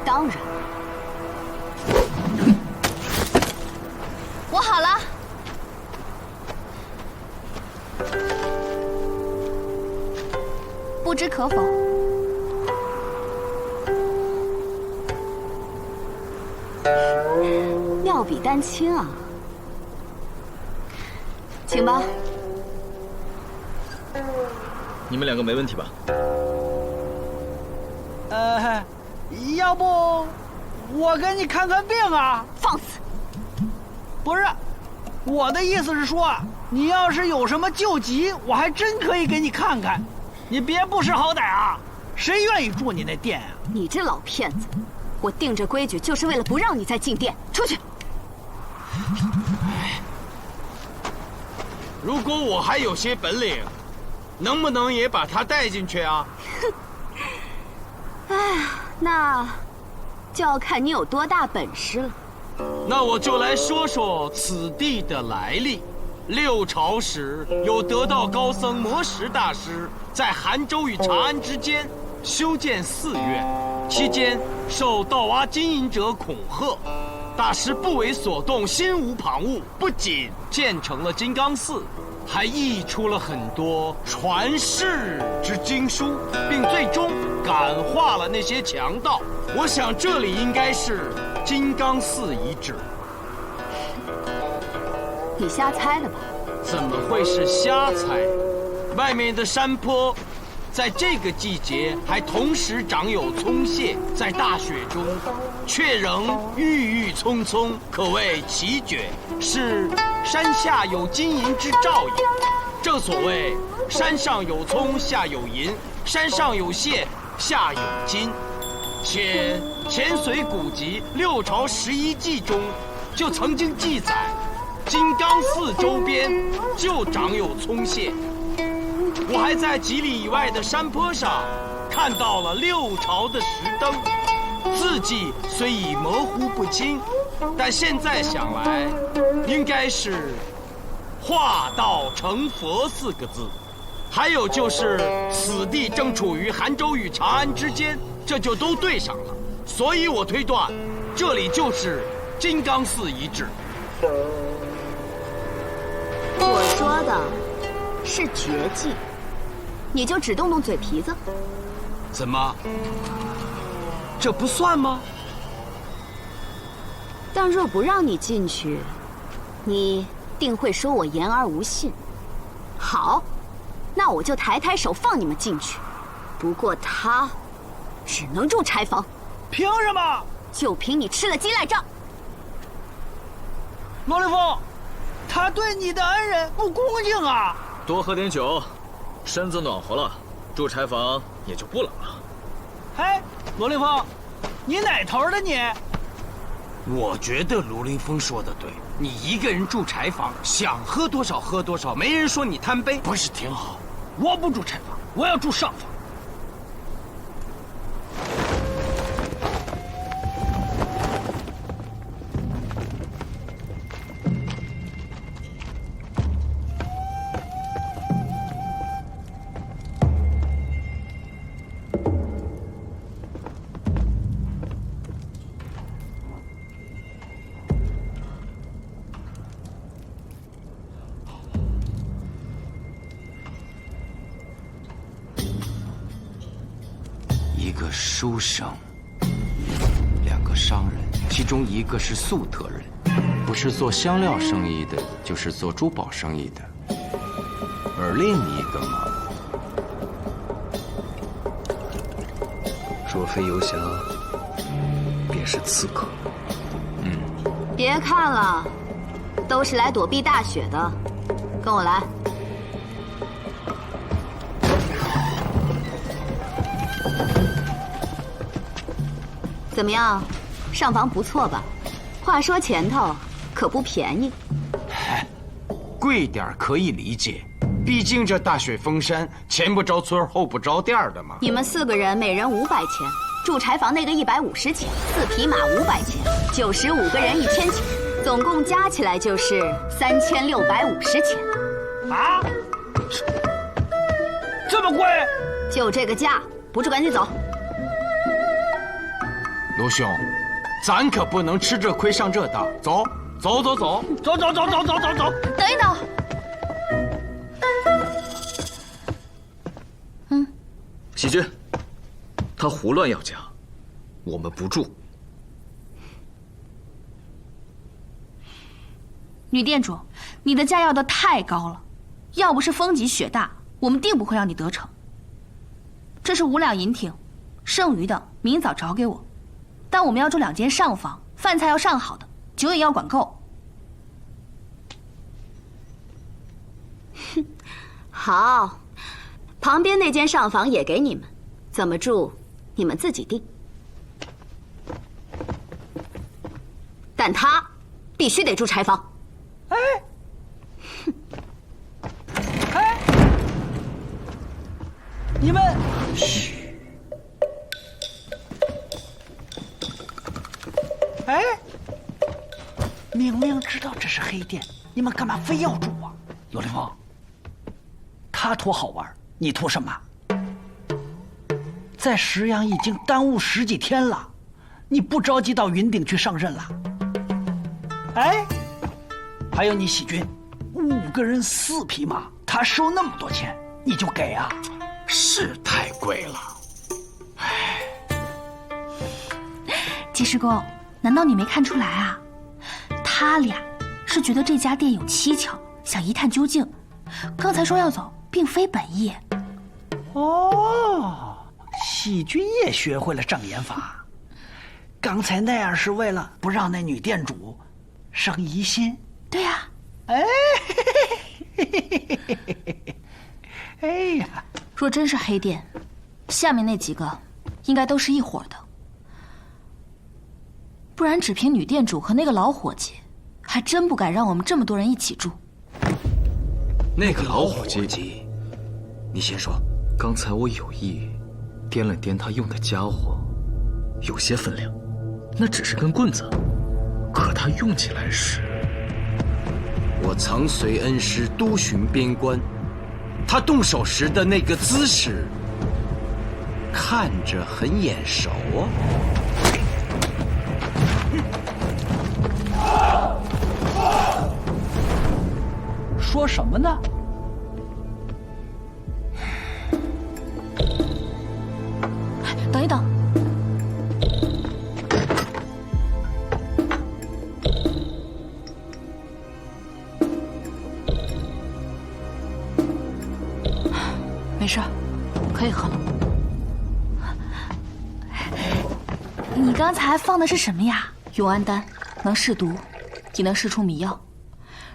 当然，我好了。不知可否？妙笔丹青啊，请吧。你们两个没问题吧？要不我给你看看病啊？放肆！不是，我的意思是说，你要是有什么救急，我还真可以给你看看。你别不识好歹啊！谁愿意住你那店啊？你这老骗子！我定这规矩就是为了不让你再进店。出去！如果我还有些本领，能不能也把他带进去啊？哎呀，那就要看你有多大本事了。那我就来说说此地的来历。六朝时，有得道高僧魔石大师在杭州与长安之间修建寺院，期间受盗挖金银者恐吓，大师不为所动，心无旁骛，不仅建成了金刚寺，还译出了很多传世之经书，并最终感化了那些强盗。我想这里应该是金刚寺遗址。你瞎猜的吧？怎么会是瞎猜？外面的山坡，在这个季节还同时长有葱蟹，在大雪中，却仍郁郁葱葱，可谓奇绝，是山下有金银之兆也。正所谓山上有葱，下有银；山上有蟹，下有金。且前隋古籍《六朝11记》中，就曾经记载。金刚寺周边就长有葱蟹，我还在几里以外的山坡上看到了六朝的石灯，字迹虽已模糊不清，但现在想来，应该是“化道成佛”4个字。还有就是此地正处于杭州与长安之间，这就都对上了，所以我推断，这里就是金刚寺遗址。我说的是绝技，你就只动动嘴皮子。怎么？这不算吗？但若不让你进去，你定会说我言而无信。好，那我就抬抬手放你们进去。不过他只能住柴房。凭什么？就凭你吃了鸡赖账。罗凌风，他对你的恩人不恭敬啊！多喝点酒，身子暖和了，住柴房也就不冷了。哎，罗凌风，你哪头的你？我觉得卢凌风说的对，你一个人住柴房，想喝多少喝多少，没人说你贪杯，不是挺好？我不住柴房，我要住上房。一个书生，2个商人，其中一个是粟特人，不是做香料生意的，就是做珠宝生意的。而另一个嘛，若非游侠，便是刺客。别看了，都是来躲避大雪的。跟我来。怎么样，上房不错吧？话说前头可不便宜。嗨，贵点可以理解，毕竟这大雪封山，前不着村后不着店的嘛。你们4个人每人500钱，住柴房那个150钱，4匹马500钱，95个人1000钱，总共加起来就是3650钱。啊？这么贵？就这个价，不住赶紧走。罗兄，咱可不能吃这亏上这当。走，走走走，走走走走走走走。等一等。喜君，他胡乱要价，我们不住。女店主，你的价要的太高了，要不是风急雪大，我们定不会让你得逞。这是5两银挺，剩余的明早找给我。但我们要住2间上房，饭菜要上好的，酒也要管够。哼，好，旁边那间上房也给你们，怎么住你们自己定。但他必须得住柴房。哎，哎，你们嘘。哎，明明知道这是黑店，你们干嘛非要住啊？尤凌风，他图好玩，你图什么？在石阳已经耽误10几天了，你不着急到云顶去上任了？哎，还有你喜君，5个人4匹马，他收那么多钱，你就给啊？是太贵了。济世公，难道你没看出来啊？他俩是觉得这家店有蹊跷，想一探究竟。刚才说要走，并非本意。哦，喜君也学会了障眼法。刚才那样是为了不让那女店主生疑心。对呀。哎，哎呀，若真是黑店，下面那几个应该都是一伙的。不然只凭女店主和那个老伙计，还真不敢让我们这么多人一起住。那个老伙计，你先说。刚才我有意掂了掂他用的家伙，有些分量，那只是根棍子，可他用起来时，我曾随恩师督巡边关，他动手时的那个姿势，看着很眼熟啊。说什么呢？等一等，没事，可以喝了。你刚才放的是什么呀？永安丹，能试毒，也能试出迷药。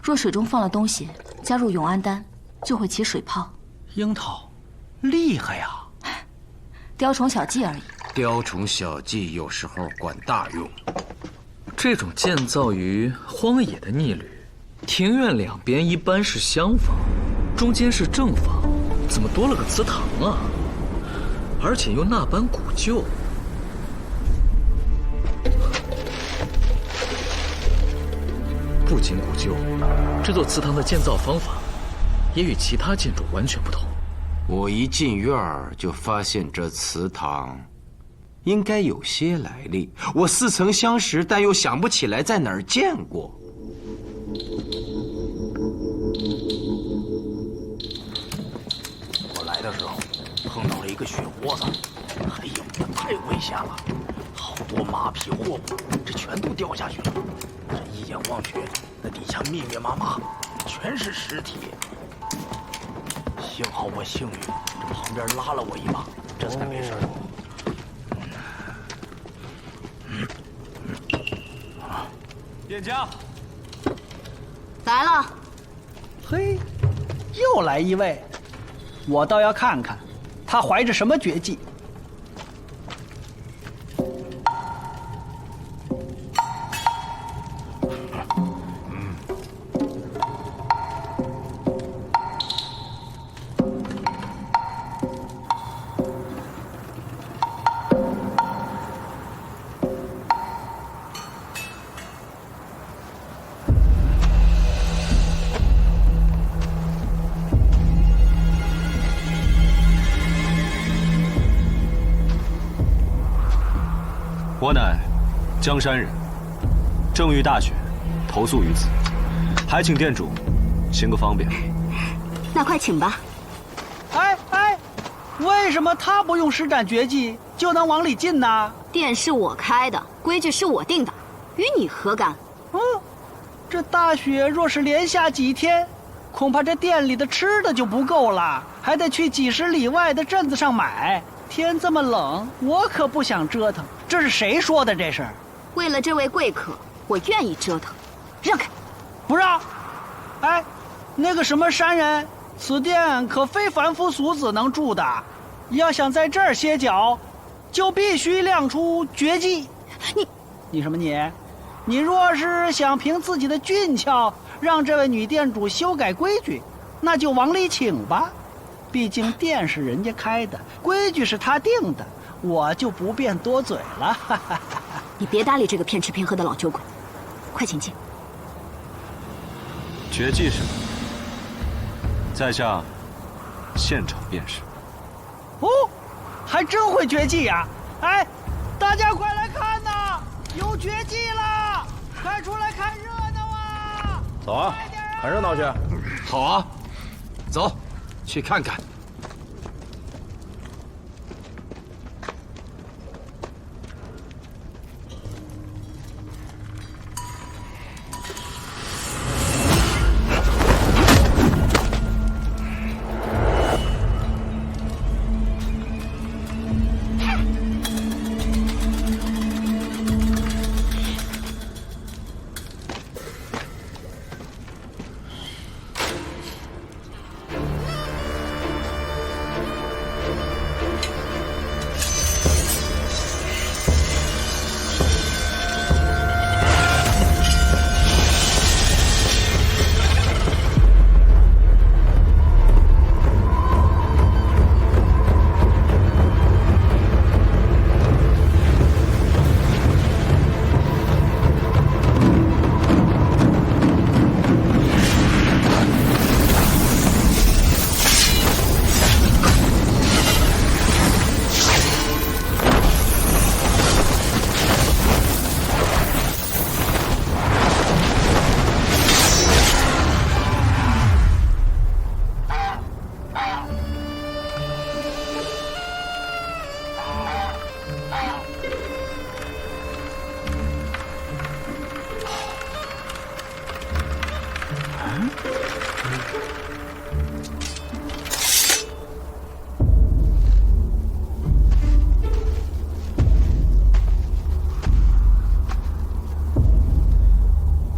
若水中放了东西，加入永安丹，就会起水泡。樱桃，厉害呀！雕虫小技而已。雕虫小技有时候管大用。这种建造于荒野的逆旅，庭院两边一般是厢房，中间是正房，怎么多了个祠堂啊？而且又那般古旧。不仅古旧，这座祠堂的建造方法也与其他建筑完全不同。我一进院儿就发现这祠堂应该有些来历，我似曾相识，但又想不起来在哪儿见过。我来的时候碰到了一个雪窝子，哎呦，这太危险了，好多马匹货物，这全都掉下去了。这一眼望去，那底下密密麻麻，全是尸体。幸好我幸运，这旁边拉了我一把，这才没事。店家来了。嘿，又来一位，我倒要看看，他怀着什么绝技。我乃江山人，正遇大雪，投宿于此，还请店主行个方便。那快请吧。哎，为什么他不用施展绝技就能往里进呢？店是我开的，规矩是我定的，与你何干？这大雪若是连下几天，恐怕这店里的吃的就不够了，还得去几十里外的镇子上买。天这么冷，我可不想折腾。这是谁说的？这是为了这位贵客，我愿意折腾。让开！不让？哎，那个什么山人，此店可非凡夫俗子能住的，要想在这儿歇脚，就必须亮出绝技。你什么你？你若是想凭自己的俊俏让这位女店主修改规矩，那就往里请吧。毕竟店是人家开的，规矩是他定的，我就不便多嘴了。你别搭理这个骗吃骗喝的老酒鬼，快请进。绝技是？在下现场便是。哦，还真会绝技呀！哎，大家快来看呐，有绝技了！快出来看热闹啊！走啊，看热闹去。好啊，走，去看看。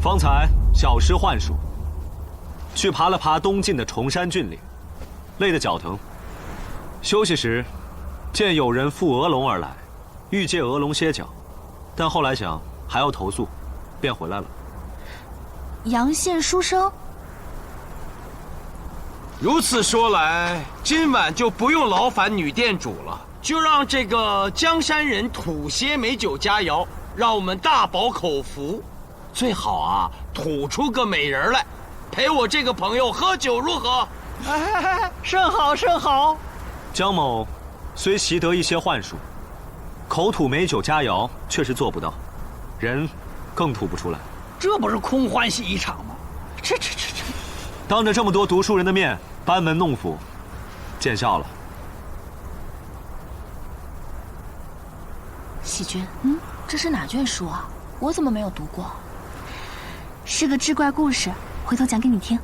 方才小施幻术，去爬了爬东晋的崇山峻岭，累得脚疼。休息时，见有人负鹅龙而来，欲借鹅龙歇脚，但后来想还要投宿，便回来了。阳羡书生。如此说来，今晚就不用劳烦女店主了，就让这个江山人吐些美酒佳肴，让我们大饱口福。最好啊，吐出个美人来，陪我这个朋友喝酒如何？哎，甚好甚好。江某虽习得一些幻术，口吐美酒佳肴确实做不到，人更吐不出来。这不是空欢喜一场吗？这，当着这么多读书人的面班门弄斧，见笑了。喜君，这是哪卷书啊？我怎么没有读过？是个志怪故事，回头讲给你听。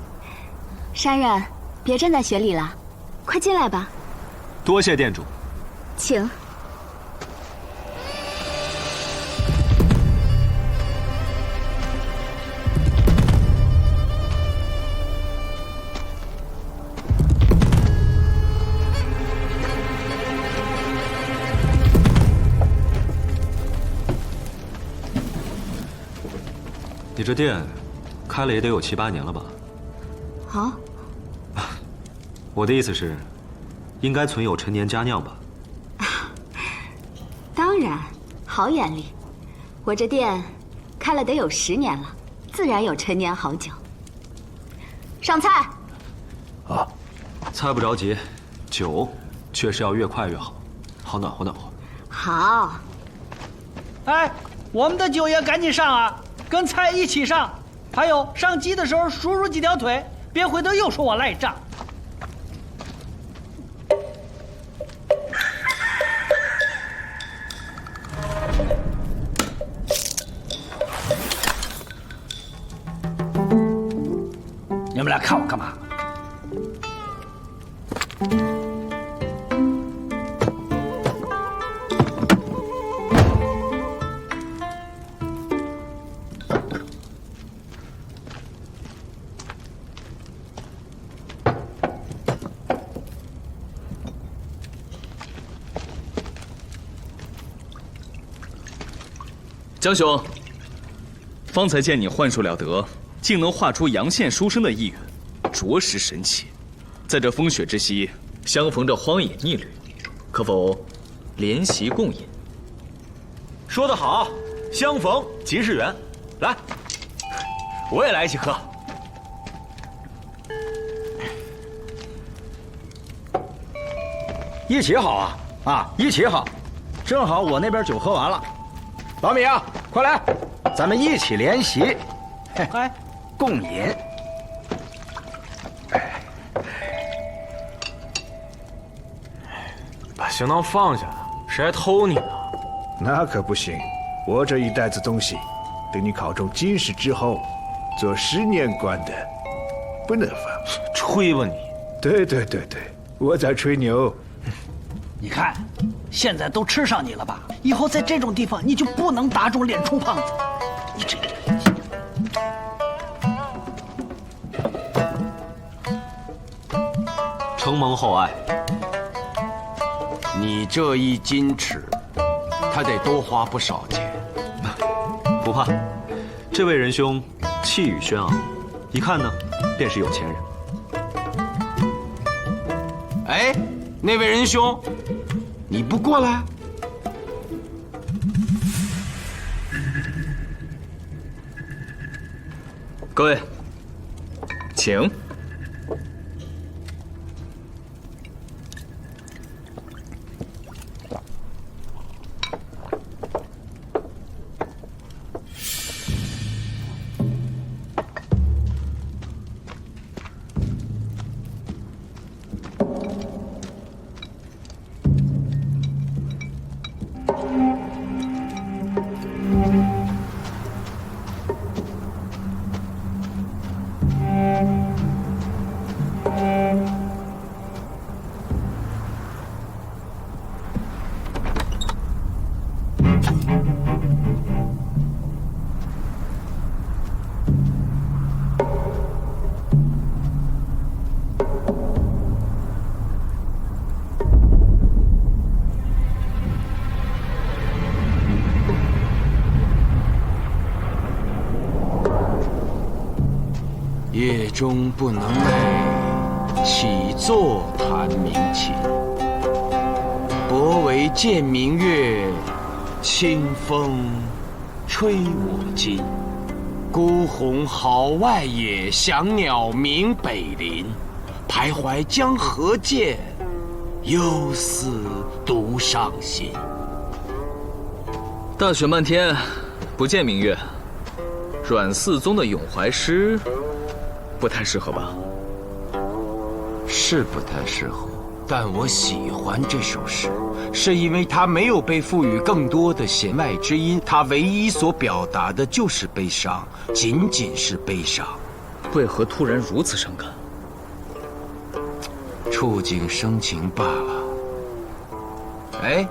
山人，别站在雪里了，快进来吧。多谢店主。请。你这店开了也得有7、8年了吧？好。我的意思是，应该存有陈年佳酿吧？当然，好眼力。我这店开了得有10年了，自然有陈年好酒。上菜。啊，菜不着急，酒却是要越快越好，好暖和暖和。好。哎，我们的酒也赶紧上啊，跟菜一起上。还有上鸡的时候数数几条腿，别回头又说我赖账。你们俩看我干嘛？江兄，方才见你幻术了得，竟能画出阳线书生的意愿，着实神奇。在这风雪之夕，相逢这荒野逆旅，可否怜席共饮？说得好，相逢即是缘。来，我也来一起喝。一起好啊，一起好。正好我那边酒喝完了，老米啊，快来，咱们一起联席，哎，共饮。把行囊放下，谁还偷你呢？那可不行，我这一袋子东西，等你考中进士之后，做10年官的，不能放。吹吧你！对，我在吹牛。你看，现在都吃上你了吧？以后在这种地方，你就不能打肿脸充胖子。你这个人。承蒙厚爱。你这一斤尺，他得多花不少钱。不怕，这位仁兄气宇轩昂，一看呢，便是有钱人。哎，那位仁兄，你不过来？各位，请。夜中不能寐，起坐弹鸣琴。薄帷见明月，清风吹我襟。孤鸿号外野，翔鸟鸣北林。徘徊江河间，忧思独上心。大雪漫天，不见明月。阮嗣宗的咏怀诗，不太适合吧？是不太适合，但我喜欢这首诗，是因为它没有被赋予更多的弦外之音，它唯一所表达的就是悲伤，仅仅是悲伤。为何突然如此伤感？触景生情罢了。哎，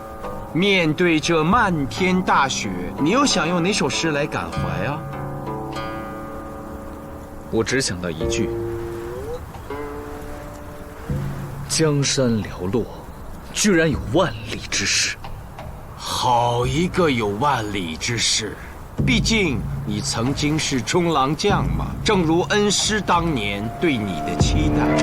面对这漫天大雪，你又想用哪首诗来感怀啊？我只想到一句：江山寥落，居然有万里之势。好一个有万里之势！毕竟你曾经是中郎将嘛，正如恩师当年对你的期待。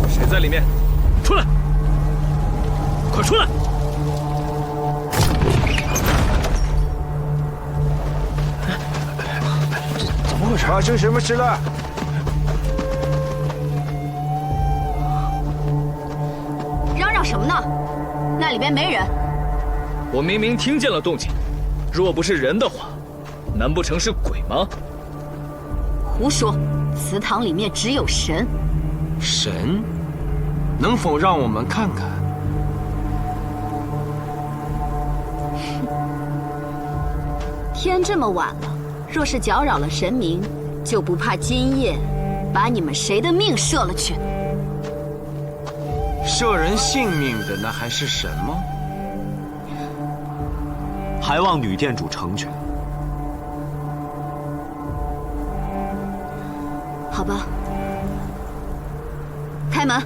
谁在里面？出来！快出来！发生什么事了？什么呢？那里边没人。我明明听见了动静，若不是人的话，难不成是鬼吗？胡说！祠堂里面只有神。神，能否让我们看看？天这么晚了，若是搅扰了神明，就不怕今夜把你们谁的命射了去？摄人性命的那还是神吗？还望女店主成全。好吧，开门。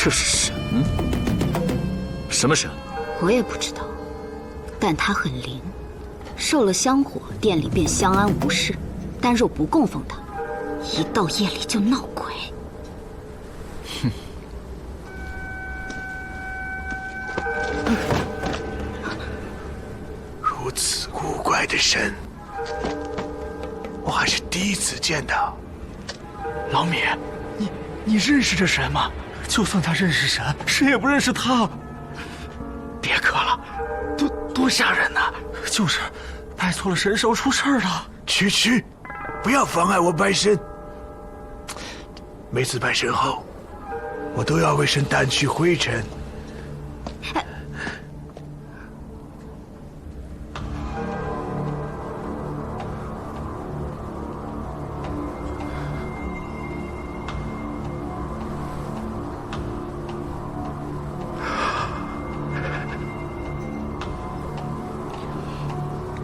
这是神？什么神？我也不知道，但它很灵，受了香火，店里便相安无事；但若不供奉它，一到夜里就闹鬼。哼！如此古怪的神，我还是第一次见到。老米，你认识这神吗？就算他认识神，谁也不认识他。别磕了，多吓人呐！就是拜错了神手，出事儿了。去，不要妨碍我拜神。每次拜神后，我都要为神掸去灰尘。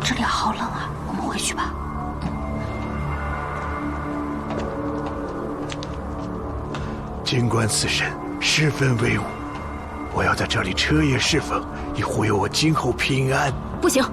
这里好冷啊，我们回去吧。尽管此神十分威武，我要在这里彻夜侍奉，以护佑我今后平安。不行，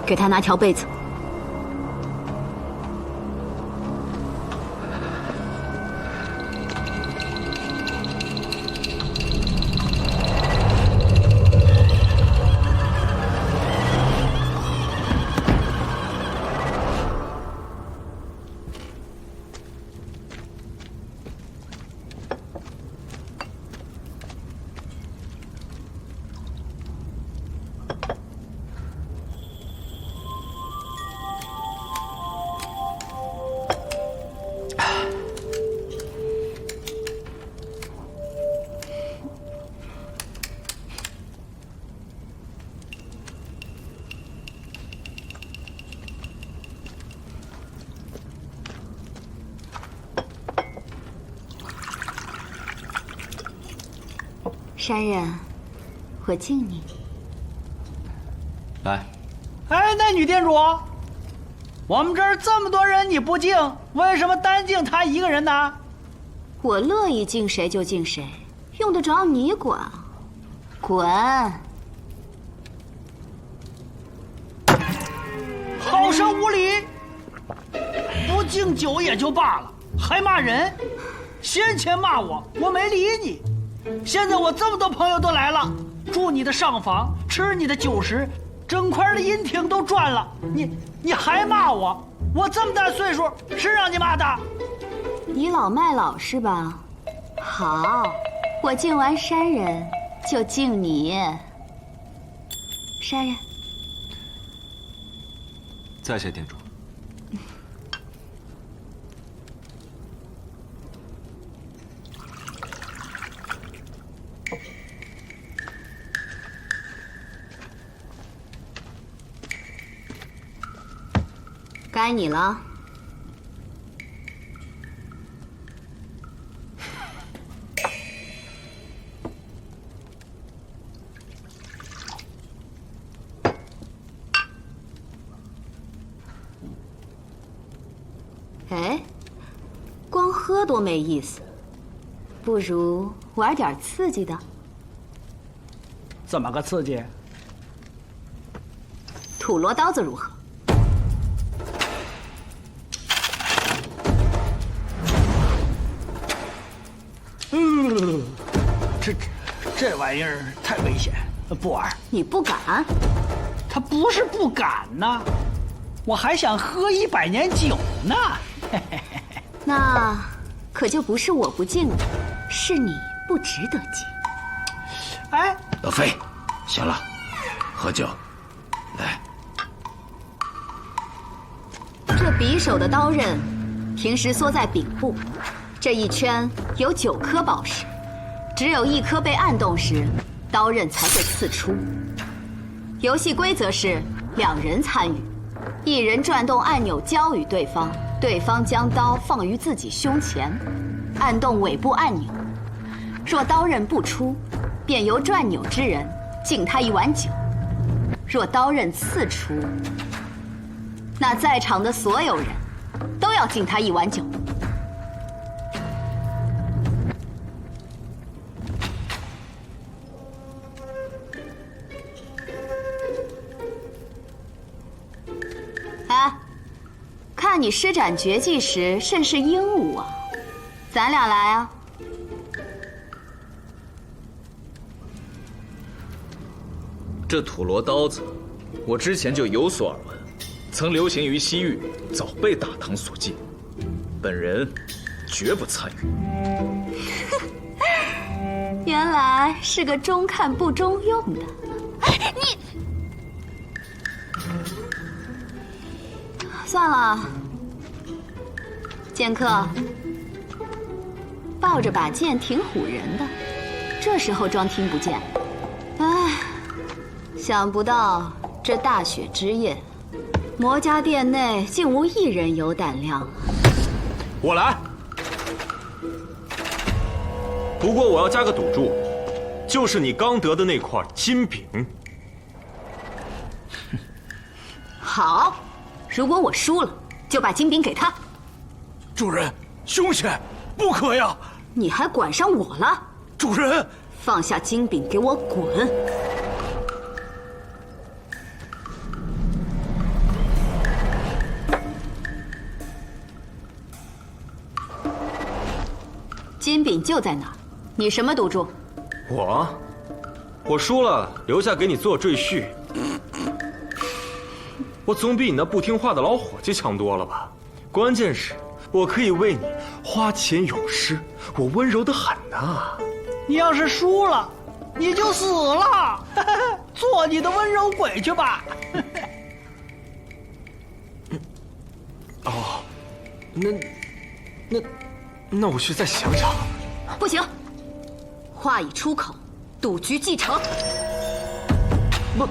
给他拿条被子。山人，我敬你。来，哎，那女店主，我们这儿这么多人你不敬，为什么单敬她一个人呢？我乐意敬谁就敬谁，用得着你管？滚！好生无礼！不敬酒也就罢了，还骂人。先前骂我，我没理你。现在我这么多朋友都来了，住你的上房，吃你的酒食，整块的阴亭都转了，你还骂我？我这么大岁数，是让你骂的？倚老卖老是吧？好，我敬完山人，就敬你。山人，在下店主。该你了。多没意思，不如玩点刺激的。怎么个刺激？土罗刀子如何？这玩意儿太危险，不玩。你不敢？他不是不敢呐，我还想喝100年酒呢。那可就不是我不敬了，是你不值得敬。哎，老飞，行了，喝酒，来。这匕首的刀刃，平时缩在柄部，这一圈有9颗宝石，只有1颗被按动时，刀刃才会刺出。游戏规则是2人参与，1人转动按钮交予对方，对方将刀放于自己胸前，按动尾部按钮。若刀刃不出，便由转钮之人敬他1碗酒；若刀刃刺出，那在场的所有人都要敬他1碗酒。哎，看你施展绝技时甚是英武啊，咱俩来啊！这土罗刀子，我之前就有所耳闻，曾流行于西域，早被大唐所禁。本人绝不参与。原来是个中看不中用的。你算了，剑客，抱着把剑挺唬人的，这时候装听不见。唉，想不到这大雪之夜，魔家殿内竟无1人有胆量。我来。不过我要加个赌注，就是你刚得的那块金饼。好，如果我输了，就把金饼给他。主人，凶险，不可呀！你还管上我了？主人，放下金饼，给我滚！金饼就在那儿，你什么赌注？我输了，留下给你做赘婿。我总比你那不听话的老伙计强多了吧？关键是，我可以为你花前有诗，我温柔的很呐。你要是输了，你就死了，做你的温柔鬼去吧。哦，那我去再想想。不行，话已出口，赌局既成。不。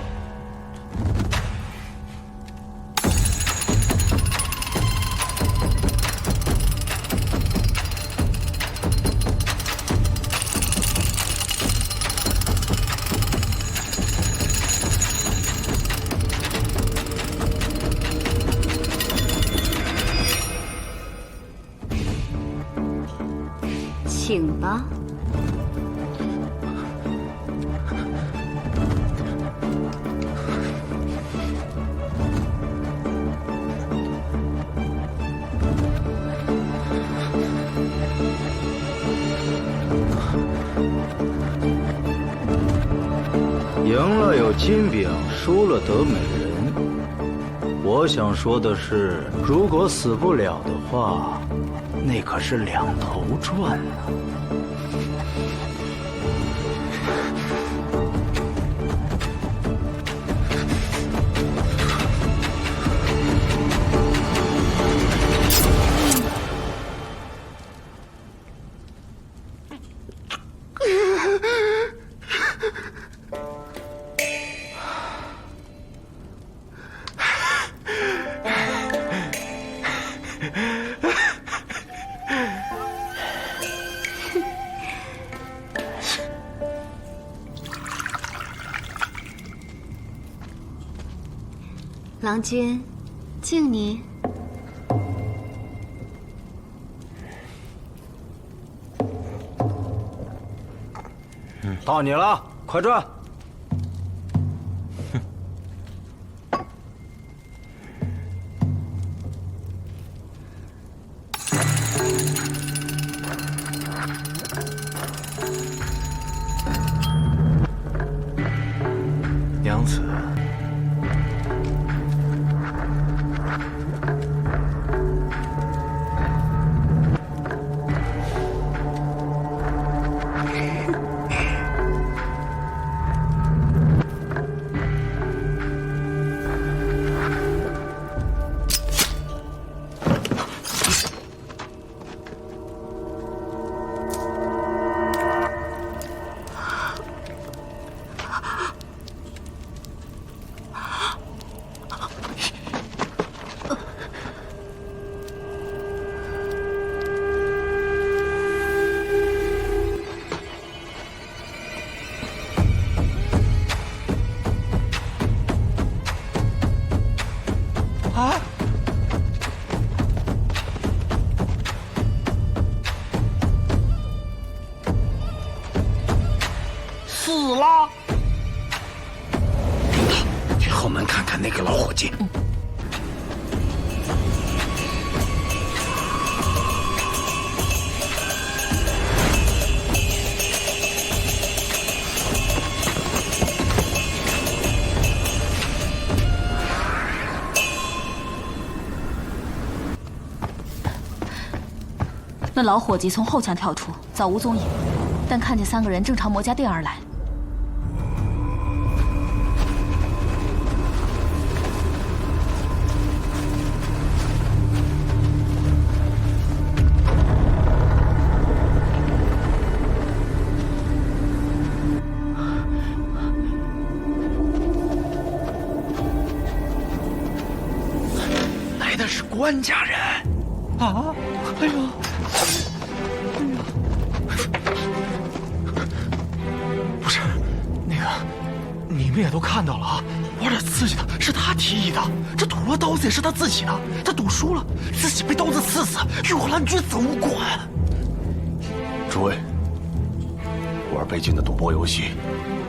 请吧。赢了有金饼，输了得美人。我想说的是，如果死不了的话，那可是2头赚呢。郎君，敬你。到你了，快转！娘子，死了！去后门看看那个老伙计。那老伙计从后墙跳出，早无踪影，但看见3个人正朝魔家店而来。来的是官家人。啊！哎呦！不是，那个，你们也都看到了啊，玩点刺激的，是他提议的。这土罗刀子也是他自己的，他赌输了，自己被刀子刺死，与我蓝君怎么管？诸位，玩背景的赌博游戏，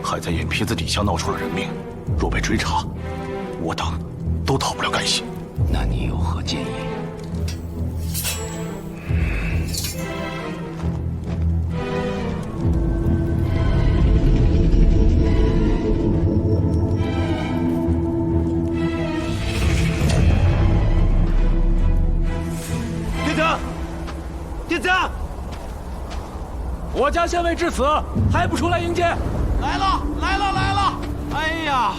还在眼皮子底下闹出了人命，若被追查，我等都逃不了干系。那你有何建议？弟子，我家县尉至此还不出来迎接？来了，来了，来了！哎呀，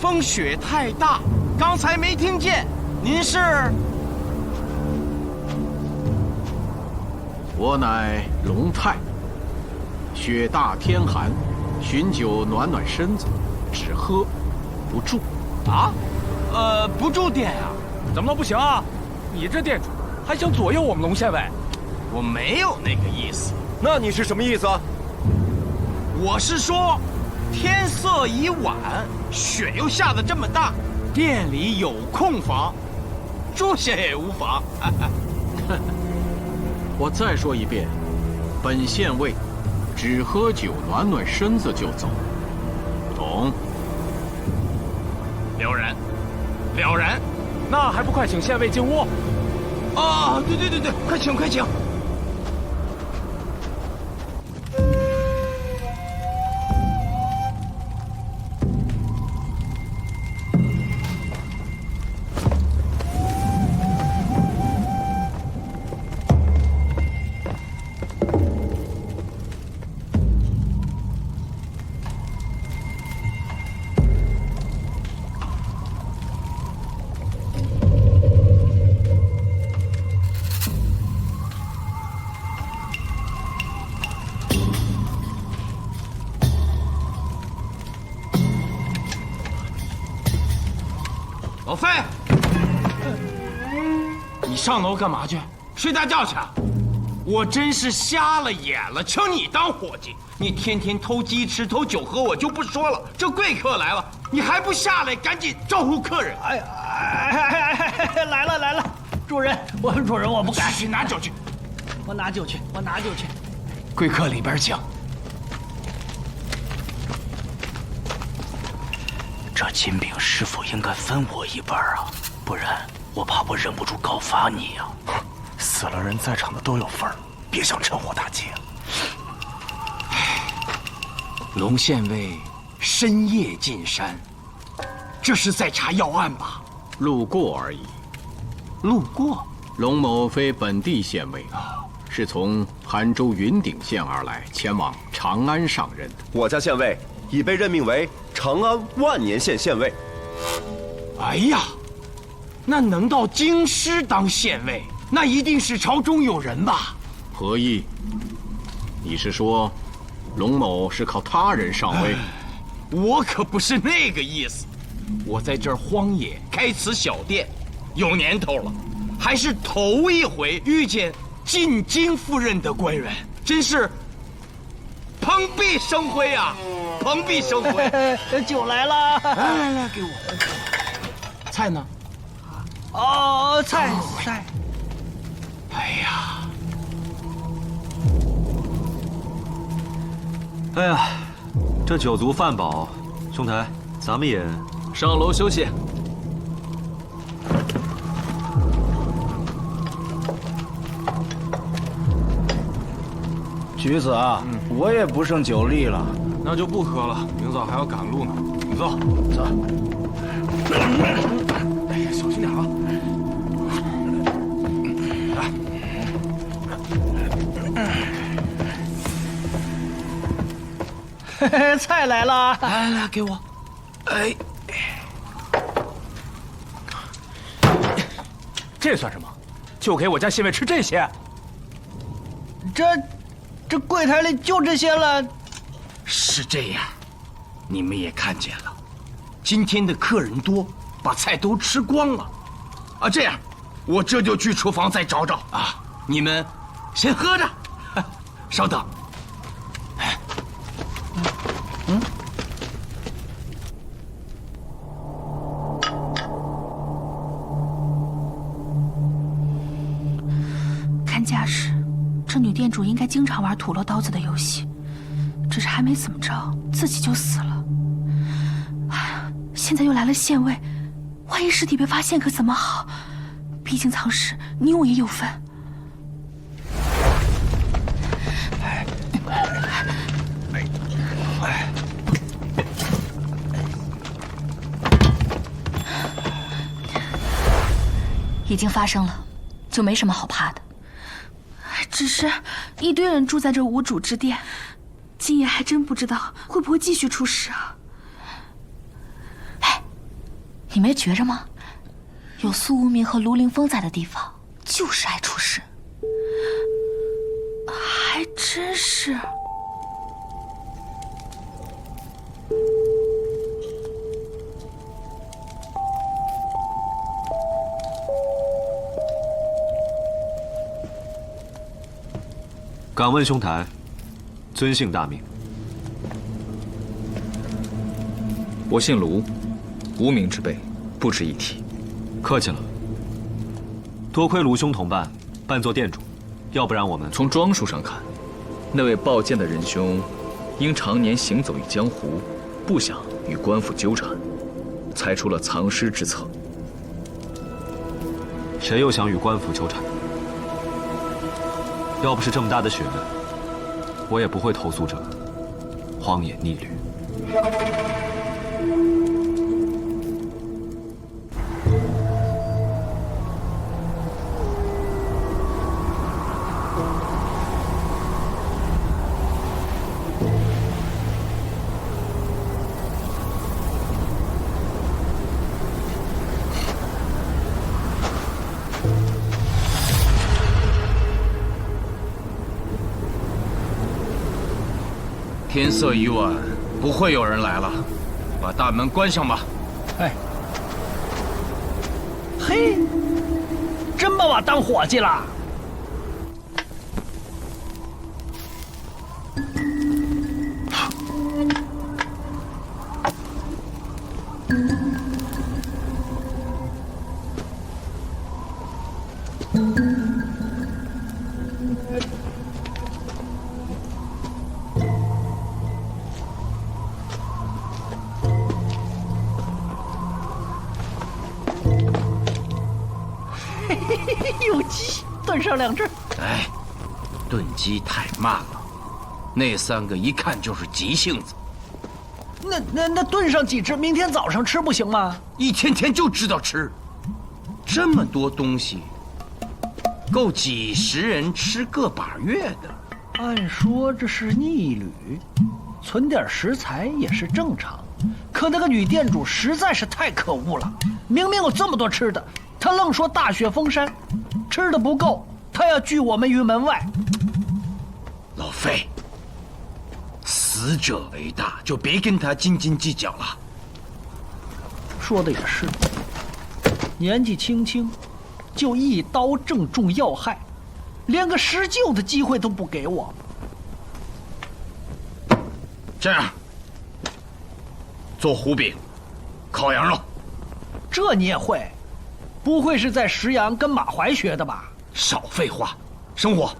风雪太大，刚才没听见。您是？我乃龙泰。雪大天寒，寻酒暖暖身子，只喝不住。啊？不住店啊？怎么了？不行啊！你这店主还想左右我们龙县尉？我没有那个意思。那你是什么意思？我是说，天色已晚，雪又下得这么大，店里有空房，住下也无妨。我再说一遍，本县尉只喝酒暖暖身子就走，懂？了然，了然。那还不快请县尉进屋？啊，对，快请，快请。老费，你上楼干嘛去？睡大觉去？我真是瞎了眼了，瞧你当伙计，你天天偷鸡吃、偷酒喝，我就不说了。这贵客来了，你还不下来赶紧招呼客人？哎呀，来了，主人，我不敢。去拿酒去。我拿酒去，我拿酒去。贵客里边请。这金饼是否应该分我一半啊？不然我怕我忍不住告发你呀。死了人在场的都有份儿，别想趁火打劫。龙县尉深夜进山，这是在查要案吧？路过而已。路过。龙某非本地县尉，是从杭州云顶县而来，前往长安上任的。我家县尉已被任命为长安万年县县尉。哎呀，那能到京师当县尉，那一定是朝中有人吧？何意？你是说，龙某是靠他人上位？我可不是那个意思。我在这儿荒野开此小店，有年头了，还是头一回遇见进京赴任的官员，真是蓬荜生辉啊！蓬荜生辉。酒来了，来，给我。菜呢？哦，菜。哎呀，哎呀，这酒足饭饱，兄台，咱们也上楼休息。橘子啊，我也不胜酒力了。那就不喝了，明早还要赶路呢。你走，走。哎呀，小心点啊！来，菜来了，来，给我。哎，这算什么？就给我家县尉吃这些？这柜台里就这些了。是这样，你们也看见了，今天的客人多，把菜都吃光了。啊，这样，我这就去厨房再找找啊。你们先喝着，稍等。看架势，这女店主应该经常玩土落刀子的游戏，只是还没怎么着，自己就死了。哎呀，现在又来了县尉，万一尸体被发现可怎么好？毕竟藏尸，你我也有份。已经发生了，就没什么好怕的。只是一堆人住在这无主之店，今夜还真不知道会不会继续出事啊！哎，你没觉着吗？有苏无名和卢凌风在的地方，就是爱出事。还真是。敢问兄台，尊姓大名？我姓卢，无名之辈不值一提。客气了。多亏卢兄同伴，扮作店主，要不然我们从装束上看，那位抱剑的仁兄，因常年行走于江湖，不想与官府纠缠，才出了藏尸之策。谁又想与官府纠缠？要不是这么大的血，我也不会投宿这荒野逆旅。天色已晚，不会有人来了，把大门关上吧。哎，嘿，真把我当伙计了。上2只。哎，炖鸡太慢了，那3个一看就是急性子。那炖上几只，明天早上吃不行吗？一天天就知道吃，这么多东西，够几10人吃个把月的。按说这是逆旅，存点食材也是正常。可那个女店主实在是太可恶了，明明有这么多吃的，她愣说大雪封山，吃的不够，她要拒我们于门外。老费，死者为大，就别跟他斤斤计较了。说的也是，年纪轻轻，就一刀正中要害，连个施救的机会都不给我。这样，做糊饼，烤羊肉。这你也会？不会是在石阳跟马怀学的吧？少废话，生火。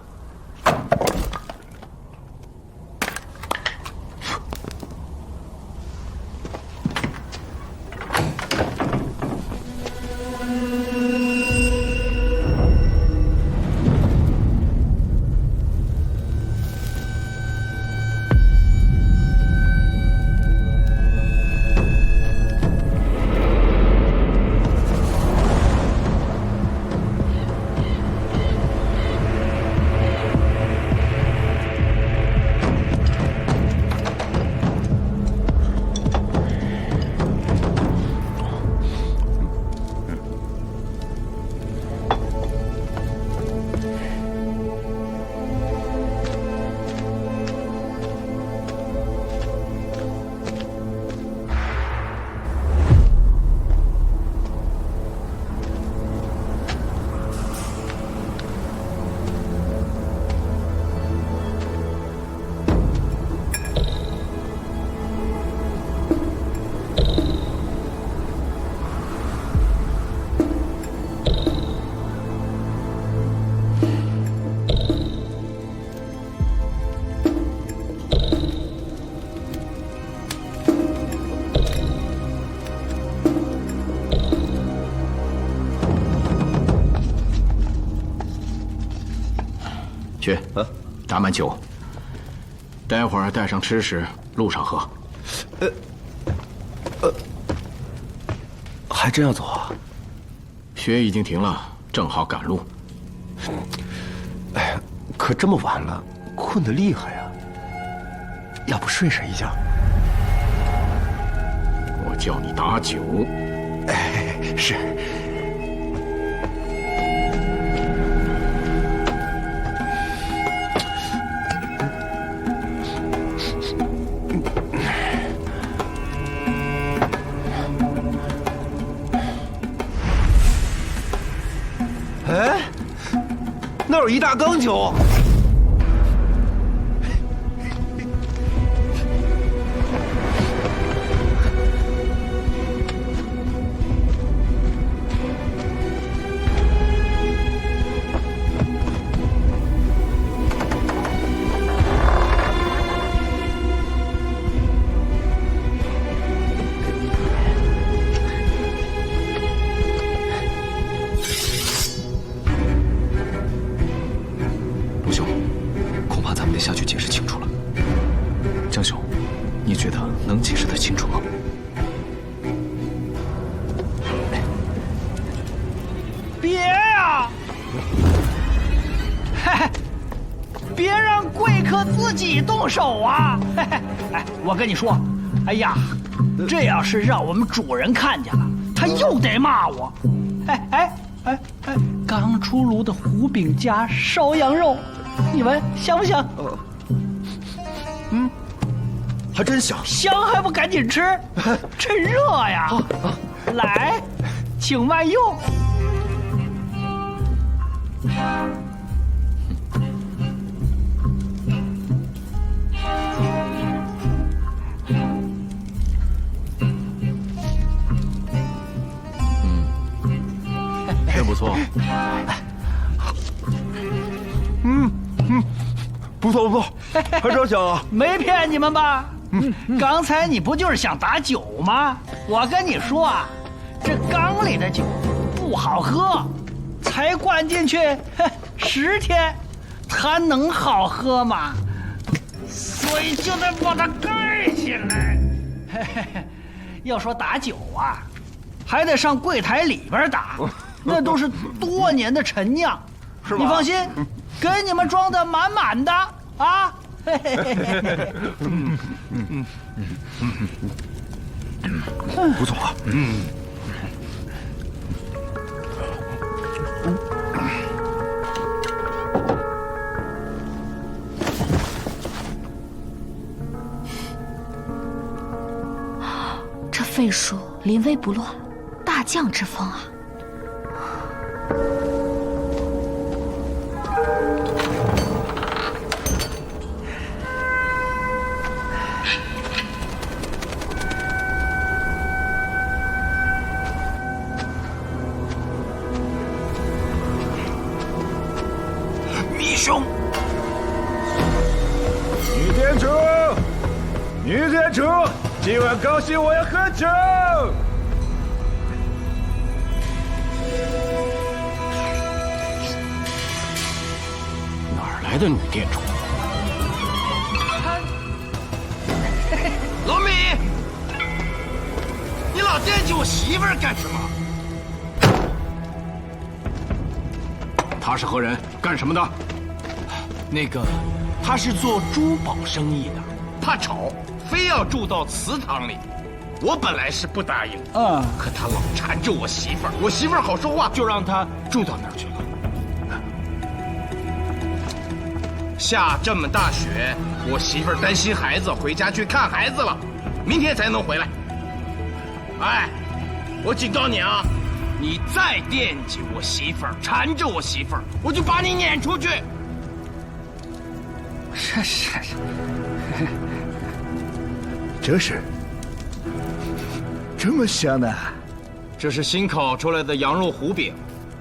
去，打满酒，待会儿带上吃食，路上喝。还真要走啊？雪已经停了，正好赶路。哎呀，可这么晚了，困得厉害呀。要不睡上一觉？我叫你打酒。哎，是。哎，那有一大缸酒。下去解释清楚了。江兄，你觉得能解释得清楚吗？别呀！嘿嘿，别让贵客自己动手啊！嘿嘿，哎，我跟你说，哎呀，这要是让我们主人看见了，他又得骂我。哎，刚出炉的糊饼加烧羊肉。你们香不香？还真香。香还不赶紧吃，趁热呀！来，请慢用。真不错。不错不错，还真香啊！没骗你们吧？刚才你不就是想打酒吗？我跟你说啊，这缸里的酒不好喝，才灌进去， 10天，它能好喝吗？所以就得把它盖起来。嘿嘿嘿，要说打酒啊，还得上柜台里边打，那都是多年的陈酿。是吧？你放心，给你们装的满满的啊！嘿嘿嘿嘿。不错。这费叔临危不乱，大将之风啊！密兄，女店主，女店主，今晚高兴，我要喝酒。哪儿来的女店主？老米，你老惦记我媳妇儿干什么？她是何人？干什么的？那个，他是做珠宝生意的，怕吵，非要住到祠堂里。我本来是不答应，可他老缠着我媳妇儿，我媳妇儿好说话，就让他住到那儿去了。下这么大雪，我媳妇儿担心孩子，回家去看孩子了，明天才能回来。哎，我警告你啊，你再惦记我媳妇儿，缠着我媳妇儿，我就把你撵出去。是，这是这么香的？这是新烤出来的羊肉糊饼，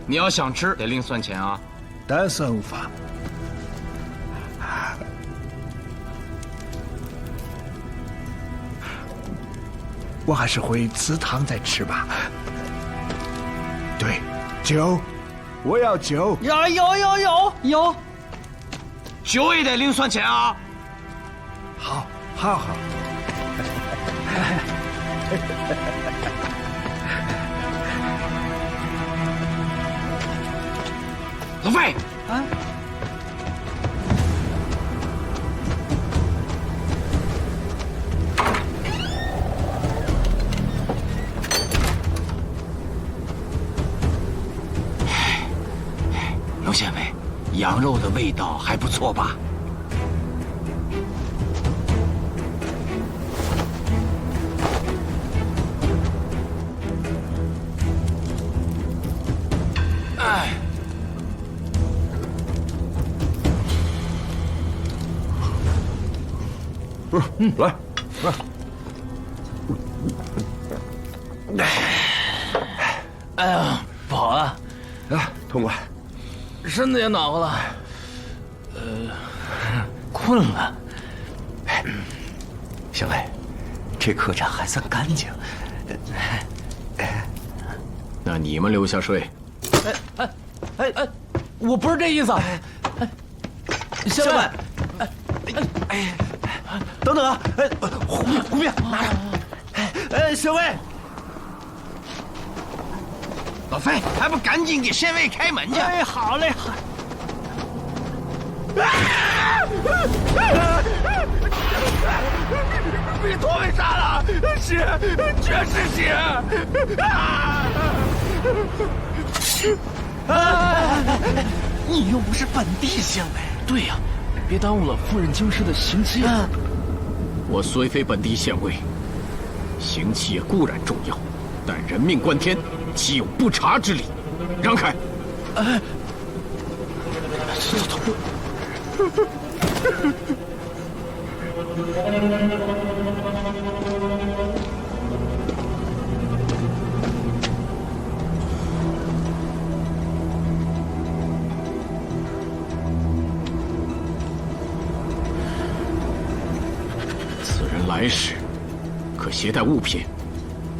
你要想吃得另算钱啊。单算无妨。我还是回祠堂再吃吧。对，酒，我要酒。有。酒也得另算钱啊！好。老费啊，刘县尉，羊肉的味道还不错吧？哎，来。哎呀，不好啊！来，痛快。身子也暖和了，困了。小魏，这客栈还算干净。那你们留下睡。我不是这意思。小魏，等等啊！胡饼拿着。小魏，老费，还不赶紧给县尉开门去？哎，好嘞。被托给杀了，血，全是血！你又不是本地县尉。对呀，别耽误了夫人京师的刑期啊！我虽非本地县尉，刑期也固然重要，但人命关天，岂有不察之理？让开！此人来时可携带物品，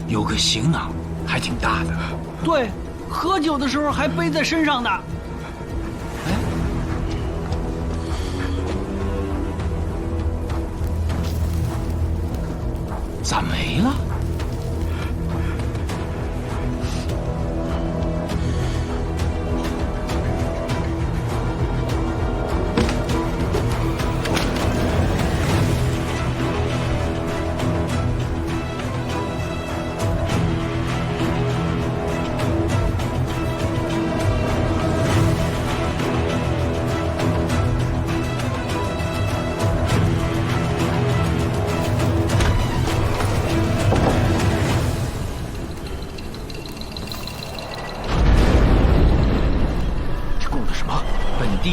有个行囊，还挺大的。对，喝酒的时候还背在身上的。哎，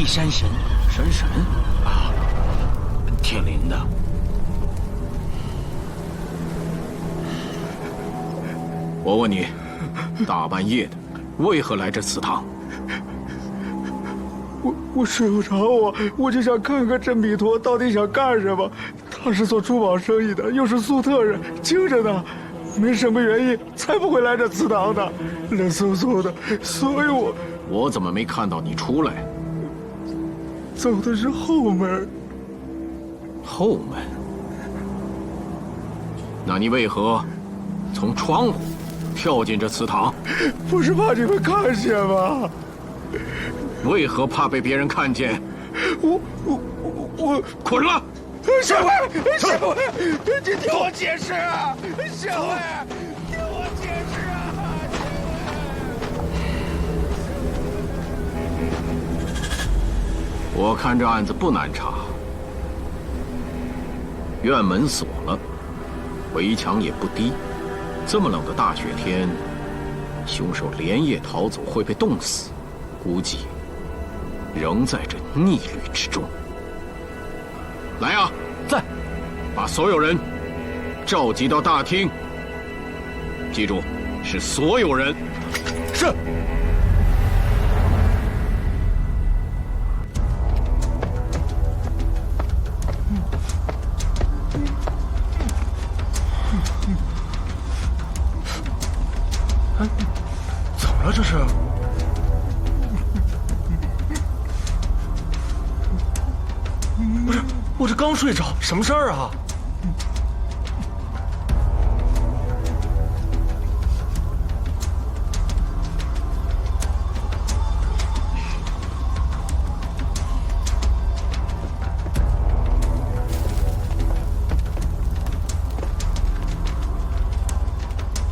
山神。山神啊，天灵的。我问你，大半夜的，为何来这祠堂？我睡不着，我就想看看这弥陀到底想干什么。他是做珠宝生意的，又是粟特人，精着呢，没什么原因才不会来这祠堂的，冷飕飕的，所以我怎么没看到你出来？走的是后门。后门？那你为何从窗户跳进这祠堂？不是怕你们看见吗？为何怕被别人看见？我捆了！县尉，县尉，你听我解释啊！县尉，听我解释啊！我看这案子不难查，院门锁了，围墙也不低，这么冷的大雪天，凶手连夜逃走会被冻死，估计仍在这逆旅之中。来啊，在，把所有人召集到大厅，记住，是所有人。是。怎么了这是？不是，我这刚睡着，什么事儿啊？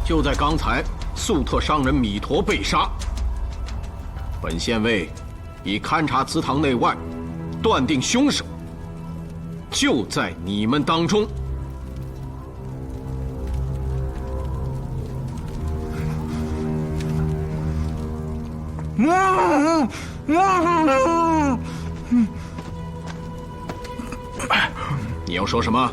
就在刚才，粟特商人弥陀被杀。本县尉已勘察祠堂内外，断定凶手就在你们当中。你要说什么？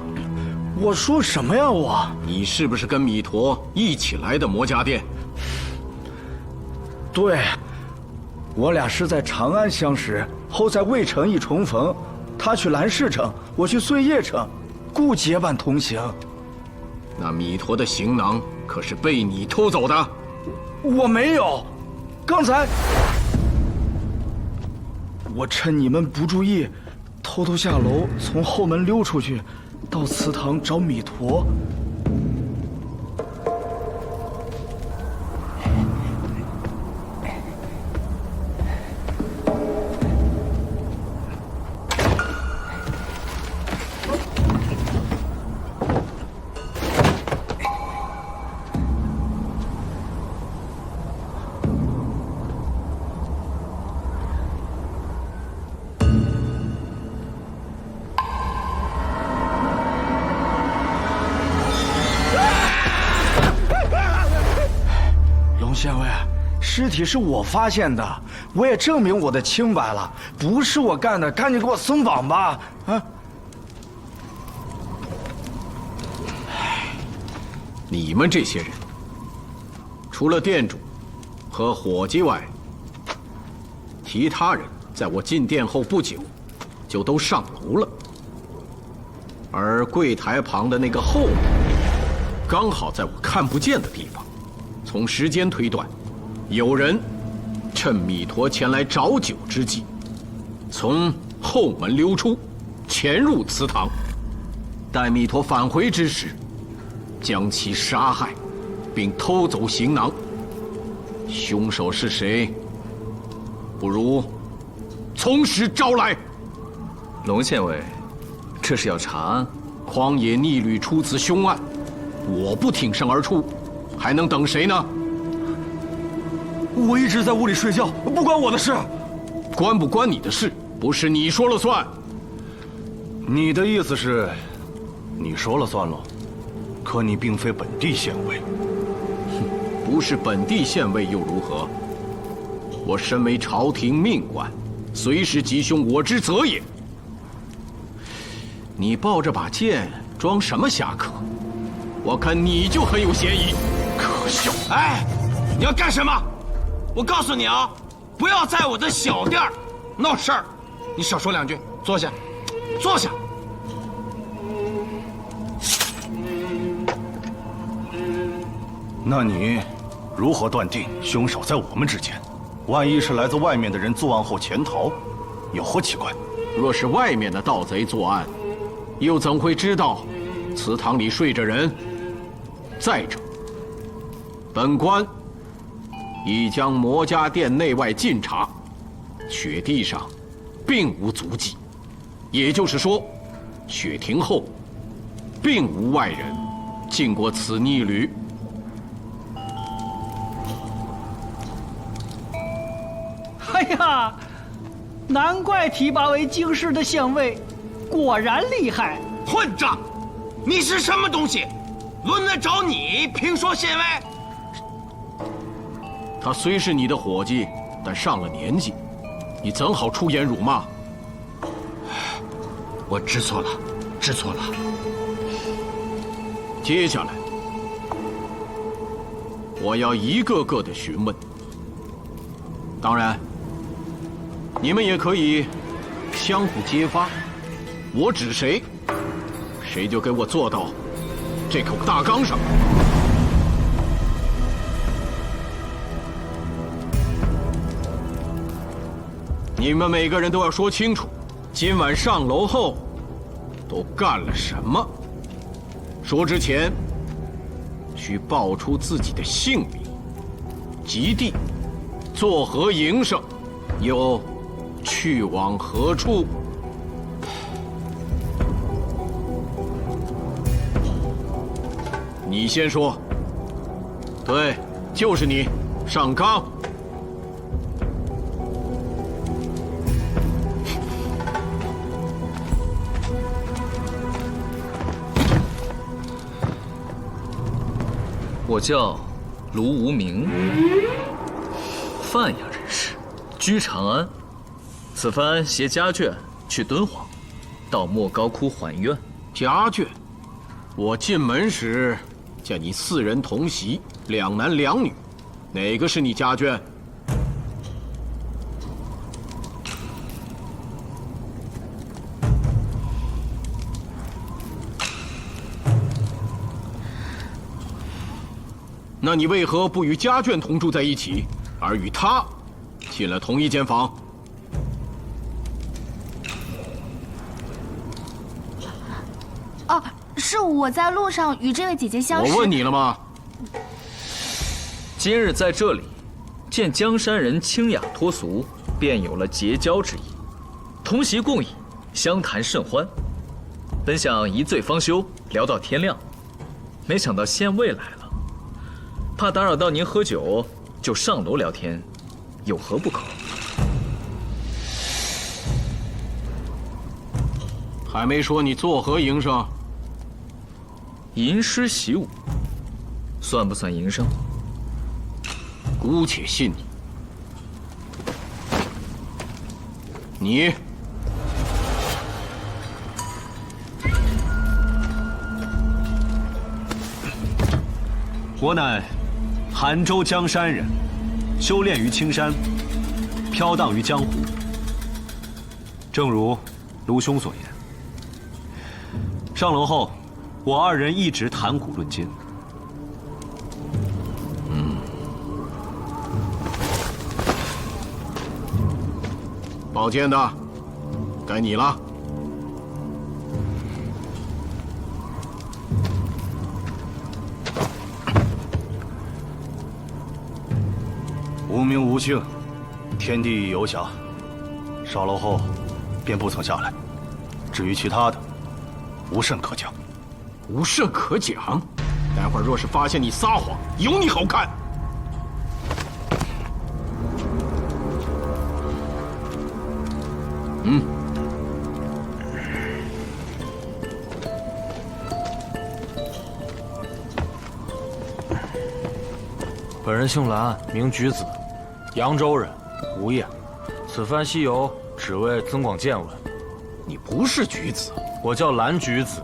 我说什么呀？你是不是跟弥陀一起来的魔家店？对，我俩是在长安相识，后在渭城一重逢。他去兰氏城，我去碎叶城，故结伴同行。那弥陀的行囊可是被你偷走的？我没有，刚才我趁你们不注意，偷偷下楼，从后门溜出去。到祠堂找弥陀，县尉，尸体是我发现的，我也证明我的清白了，不是我干的，赶紧给我松绑吧！啊！你们这些人，除了店主和伙计外，其他人在我进店后不久，就都上楼了。而柜台旁的那个后门，刚好在我看不见的地方。从时间推断，有人趁弥陀前来找酒之际，从后门溜出，潜入祠堂，待弥陀返回之时，将其杀害，并偷走行囊。凶手是谁？不如从实招来。龙县尉，这是要查案？荒野逆旅出此凶案，我不挺身而出，还能等谁呢？我一直在屋里睡觉，不关我的事。关不关你的事，不是你说了算。你的意思是，你说了算喽？可你并非本地县尉。不是本地县尉又如何？我身为朝廷命官，随时击凶我之责也。你抱着把剑装什么侠客？我看你就很有嫌疑。可笑！哎，你要干什么？我告诉你啊，不要在我的小店闹事儿。你少说两句，坐下，坐下。那你如何断定凶手在我们之间？万一是来自外面的人作案后潜逃，有何奇怪？若是外面的盗贼作案，又怎会知道祠堂里睡着人？再者，本官已将魔家店内外尽查，雪地上并无足迹，也就是说，雪停后并无外人进过此逆旅。哎呀，难怪提拔为京师的县尉，果然厉害！混账！你是什么东西？轮得着你评说县尉？他虽是你的伙计，但上了年纪，你怎好出言辱骂？我知错了，知错了。接下来，我要一个个的询问。当然，你们也可以相互揭发，我指谁，谁就给我坐到这口大缸上。你们每个人都要说清楚，今晚上楼后都干了什么。说之前，需报出自己的姓名、籍地、作何营生，又去往何处。你先说。对，就是你，上纲。我叫卢无名，范阳人士，居长安。此番携家眷去敦煌，到莫高窟还愿。家眷，我进门时见你4人同席，2男2女，哪个是你家眷？那你为何不与家眷同住在一起，而与他进了同一间房？哦，是我在路上与这位姐姐相识。我问你了吗？今日在这里，见江山人清雅脱俗，便有了结交之意，同席共饮，相谈甚欢。本想一醉方休，聊到天亮，没想到县尉来了。怕打扰到您喝酒，就上楼聊天，有何不可？还没说你作何营生？吟诗习武，算不算营生？姑且信你。你我乃韩州江山人，修炼于青山，飘荡于江湖。正如卢兄所言，上楼后，我2人一直谈古论今。宝剑的，该你了。无名无姓，天地游侠，上楼后便不曾下来。至于其他的，无甚可讲。无甚可讲？待会儿若是发现你撒谎，有你好看！本人姓蓝，名举子，扬州人，无业。此番西游只为增广见闻。你不是橘子，我叫蓝橘子，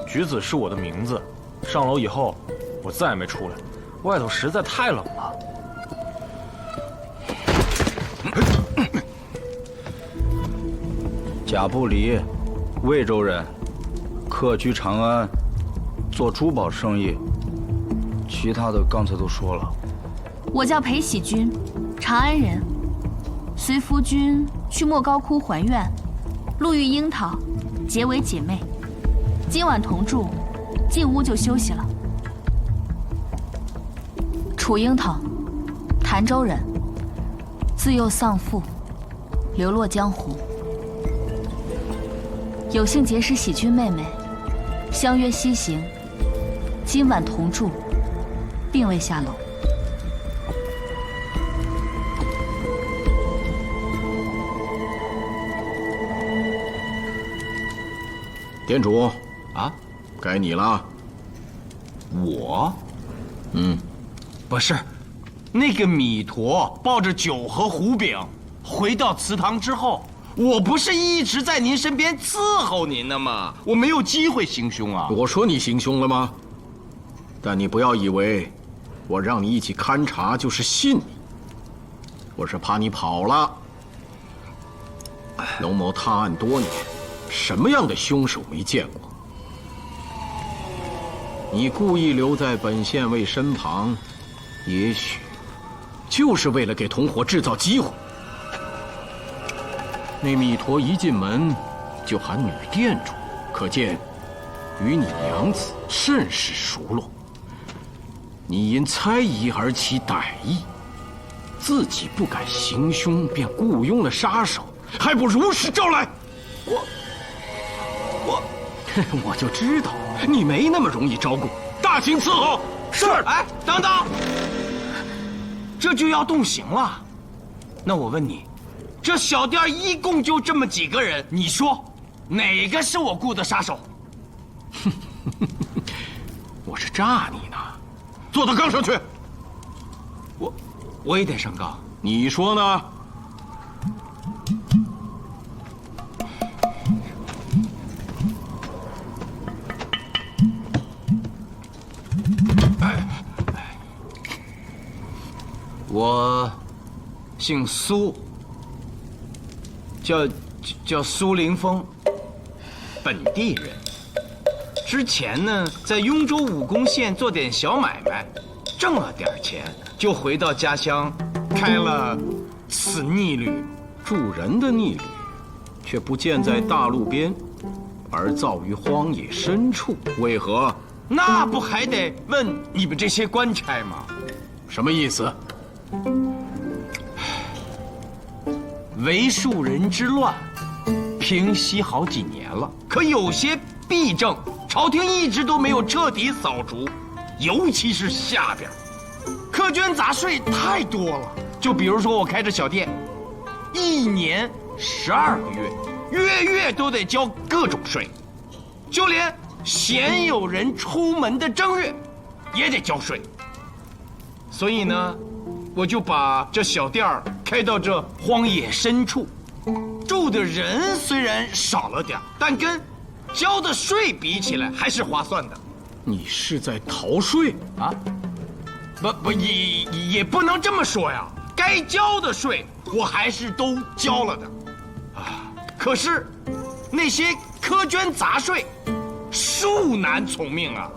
橘子是我的名字。上楼以后，我再也没出来，外头实在太冷了。贾不离，魏州人，客居长安，做珠宝生意。其他的刚才都说了。我叫裴喜君，长安人，随夫君去莫高窟还愿，路遇樱桃，结为姐妹。今晚同住，进屋就休息了。楚樱桃，潭州人，自幼丧父，流落江湖。有幸结识喜君妹妹，相约西行，今晚同住，并未下楼。店主啊，该你了。我？嗯，不是，那个米驼抱着酒和胡饼回到祠堂之后，我不是一直在您身边伺候您的吗？我没有机会行凶啊！我说你行凶了吗？但你不要以为我让你一起勘察就是信你，我是怕你跑了。龙某探案多年，什么样的凶手没见过？你故意留在本县尉身旁，也许就是为了给同伙制造机会。那米驼一进门就喊女店主，可见与你娘子甚是熟络。你因猜疑而起歹意，自己不敢行凶，便雇佣了杀手，还不如实招来。我就知道你没那么容易招供，大刑伺候。是。哎，等等，这就要动刑了。那我问你，这小店一共就这么几个人，你说哪个是我雇的杀手？我是诈你呢。坐到杠上去。我也得上杠。你说呢？我姓苏，叫苏凌风，本地人。之前呢，在雍州武功县做点小买卖，挣了点钱，就回到家乡，开了此逆旅。助人的逆旅，却不见在大路边，而造于荒野深处，为何？那不还得问你们这些官差吗？什么意思？为庶人之乱，平息好几年了，可有些弊政，朝廷一直都没有彻底扫除，尤其是下边，苛捐杂税太多了。就比如说我开着小店，1年12个月，月月都得交各种税，就连鲜有人出门的正月，也得交税。所以呢，我就把这小店儿开到这荒野深处，住的人虽然少了点，但跟交的税比起来还是划算的。你是在逃税啊？也不能这么说呀。该交的税我还是都交了的，啊，可是那些苛捐杂税，恕难从命啊！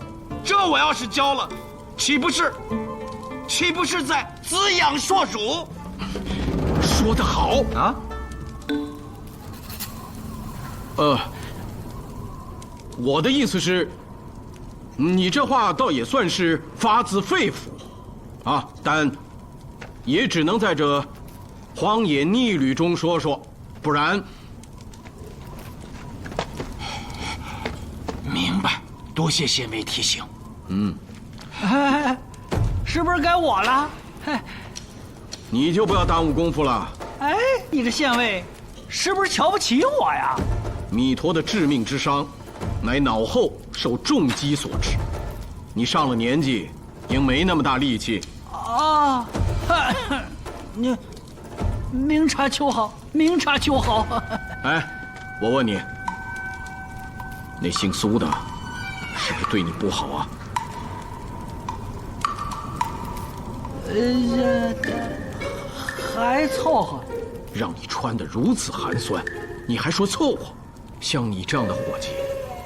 这我要是交了，岂不是在滋养硕鼠？说得好啊！我的意思是，你这话倒也算是发自肺腑，啊，但也只能在这荒野逆旅中说说，不然。明白，多谢县尉提醒。是不是该我了？你就不要耽误功夫了。哎，你这县尉，是不是瞧不起我呀？米驼的致命之伤，乃脑后受重击所致。你上了年纪，应没那么大力气。啊，你明察秋毫，明察秋毫。哎，我问你，那姓苏的，是不是对你不好啊？还凑合。让你穿得如此寒酸，你还说凑合？像你这样的伙计，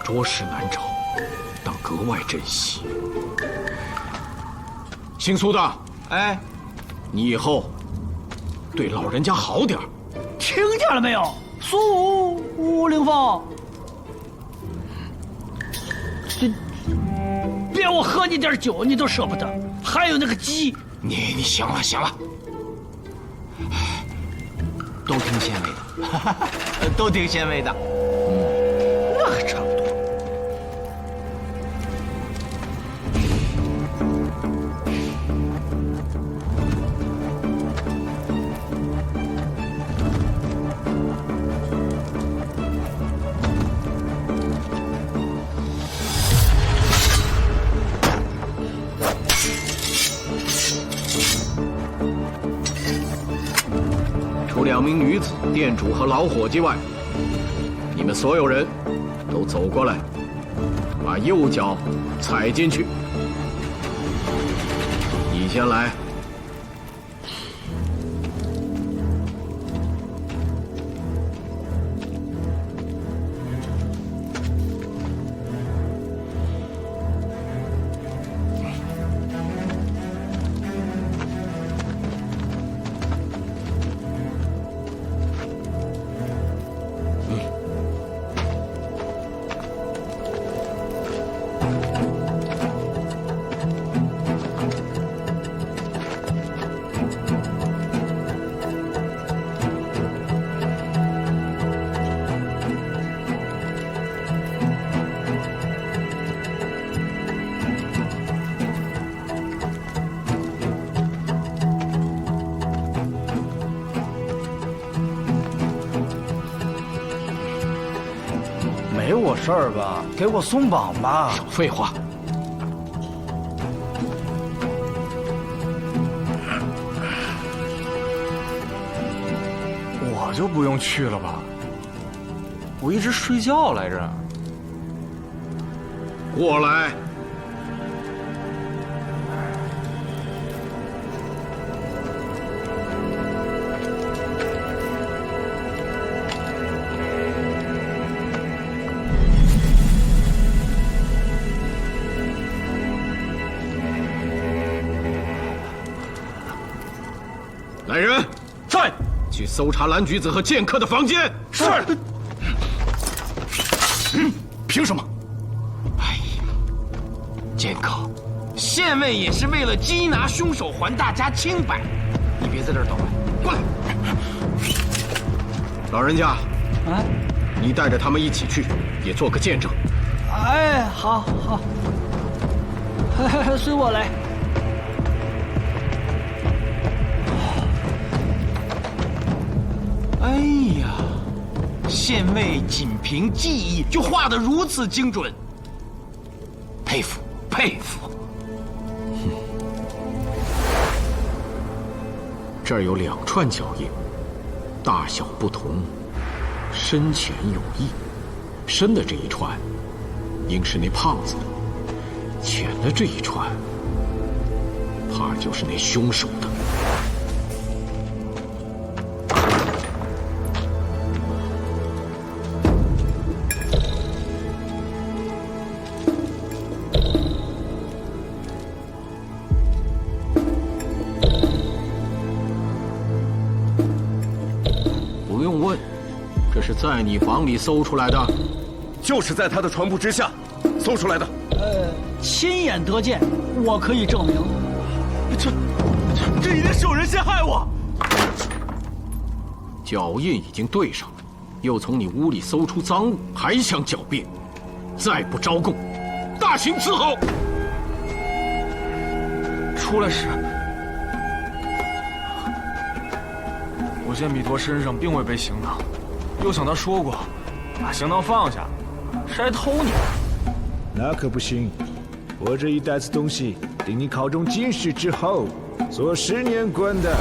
着实难找，当格外珍惜。姓苏的，哎，你以后对老人家好点儿。听见了没有？苏武凌风，这别我喝你点酒你都舍不得，还有那个鸡。你行了行了，都挺鲜味的，都挺鲜味的。那还差不多。除2名女子、店主和老伙计外，你们所有人都走过来，把右脚踩进去。你先来。没我事儿吧？给我松绑吧！少废话！我就不用去了吧？我一直睡觉来着。过来。来人，在，去搜查蓝橘子和剑客的房间。是。凭什么？哎呀，剑客，县尉也是为了缉拿凶手，还大家清白。你别在这儿捣乱，过来。老人家，啊，你带着他们一起去，也做个见证。哎，好好，随我来。哎呀，县尉仅凭技艺就画得如此精准，佩服佩服。这儿有2串脚印，大小不同，深浅有异。深的这一串，应是那胖子的；浅的这一串，怕就是那凶手的。不用问，这是在你房里搜出来的，就是在他的床铺之下搜出来的。亲眼得见，我可以证明。这一定是有人陷害我。脚印已经对上了，又从你屋里搜出赃物，还想狡辩，再不招供，大刑伺候。出来时，我见米陀身上并未背行囊，又想他说过，把行囊放下，是来偷你的。那可不行，我这一袋子东西，等你考中进士之后，做10年官的。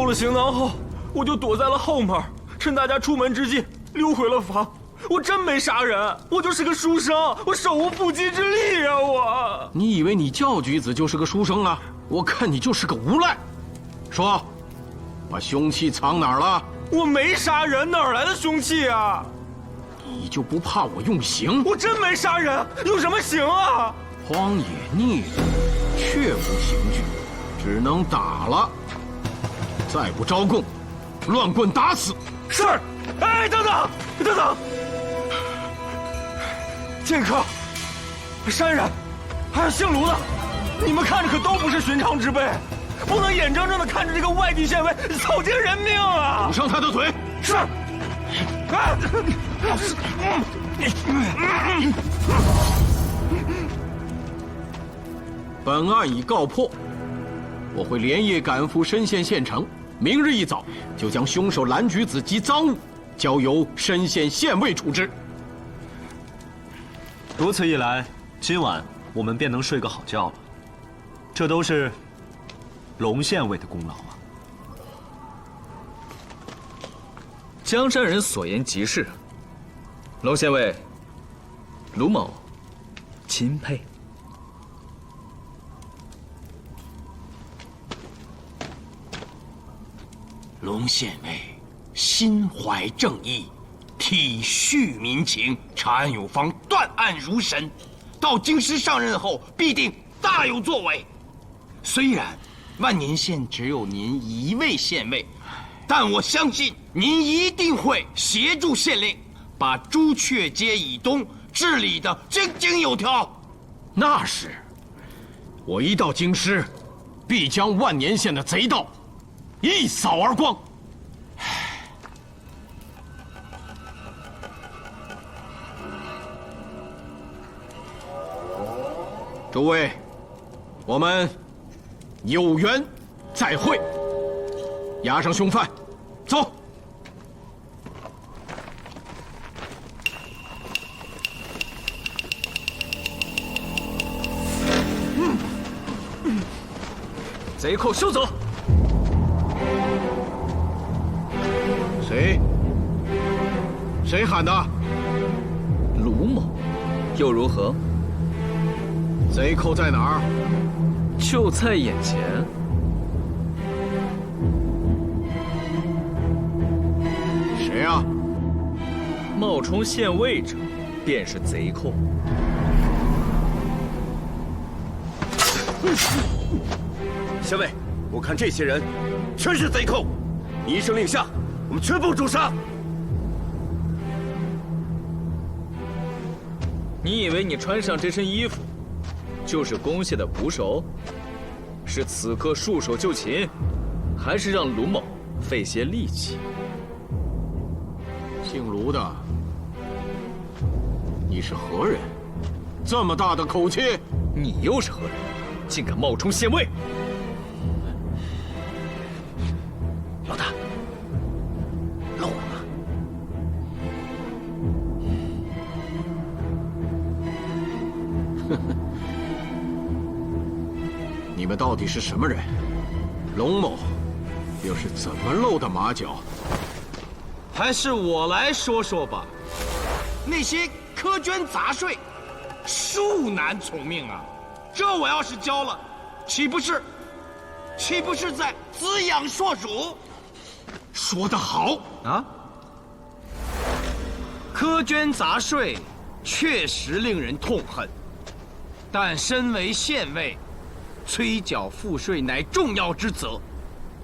偷了行囊后，我就躲在了后门，趁大家出门之际溜回了房。我真没杀人，我就是个书生，我手无缚鸡之力呀！我……你以为你教举子就是个书生啊？我看你就是个无赖。说，把凶器藏哪儿了？我没杀人，哪儿来的凶器啊？你就不怕我用刑？我真没杀人，用什么刑啊？荒野逆旅，确无刑具，只能打了。再不招供，乱棍打死。是。哎，等等，等等！剑客、山人，还有姓卢的，你们看着可都不是寻常之辈，不能眼睁睁的看着这个外地县尉草菅人命啊！堵上他的嘴。是。哎。本案已告破，我会连夜赶赴深县县城，明日一早就将凶手蓝橘子及赃物交由深县县尉处置。如此一来，今晚我们便能睡个好觉了。这都是龙县尉的功劳啊！江山人所言极是，龙县尉，卢某钦佩。龙县尉心怀正义，体恤民情，查案有方，断案如神。到京师上任后，必定大有作为。虽然万年县只有您一位县尉，但我相信您一定会协助县令，把朱雀街以东治理得井井有条。那是，我一到京师，必将万年县的贼盗一扫而光。诸位，我们有缘再会。押上凶犯，走。贼寇休走。谁喊的？卢某，又如何？贼寇在哪儿？就在眼前。谁啊？冒充县尉者，便是贼寇。县尉，我看这些人全是贼寇，你一声令下，我们全部诛杀。你以为你穿上这身衣服，就是攻下的捕手？是此刻束手就擒，还是让卢某费些力气？姓卢的，你是何人？这么大的口气！你又是何人？竟敢冒充县尉！老大，漏了。你们到底是什么人？龙某又是怎么露的马脚？还是我来说说吧。那些苛捐杂税，恕难从命啊！这我要是交了，岂不是在滋养硕鼠？说得好啊！苛捐杂税确实令人痛恨，但身为县尉，催缴赋税乃重要之责。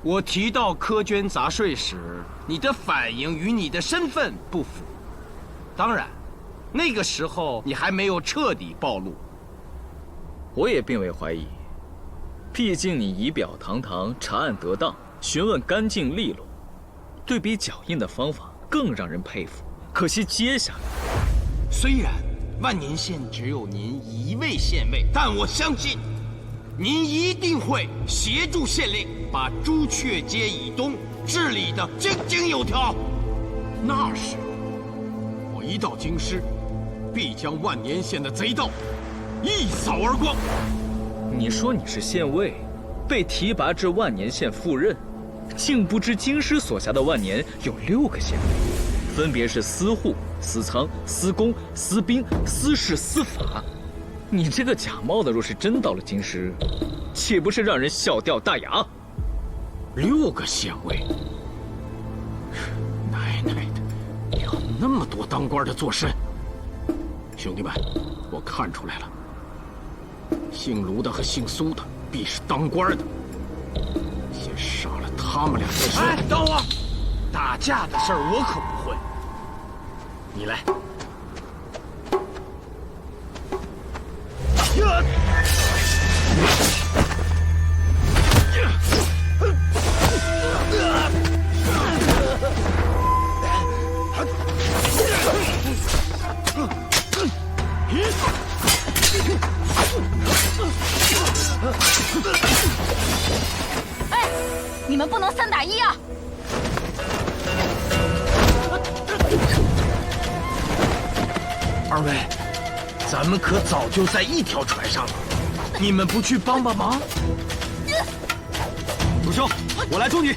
我提到苛捐杂税时，你的反应与你的身份不符。当然，那个时候你还没有彻底暴露。我也并未怀疑，毕竟你仪表堂堂，查案得当，询问干净利落，对比脚印的方法更让人佩服。可惜接下来，虽然万年县只有您一位县尉，但我相信您一定会协助县令把朱雀街以东治理得井井有条。那是，我一到京师，必将万年县的贼盗一扫而光。你说你是县尉，被提拔至万年县赴任，竟不知京师所辖的万年有6个县尉，分别是司户、司仓、司功、司兵、司事、司法。你这个假冒的，若是真到了京师，岂不是让人笑掉大牙？6个县尉，奶奶的，有那么多当官的做甚？兄弟们，我看出来了，姓卢的和姓苏的必是当官的。先杀了他们俩再说。哎，等会儿，打架的事儿我可不会。你来。哎，你们不能3打1啊！二位，咱们可早就在一条船上了，你们不去帮帮忙？鲁兄，我来助你。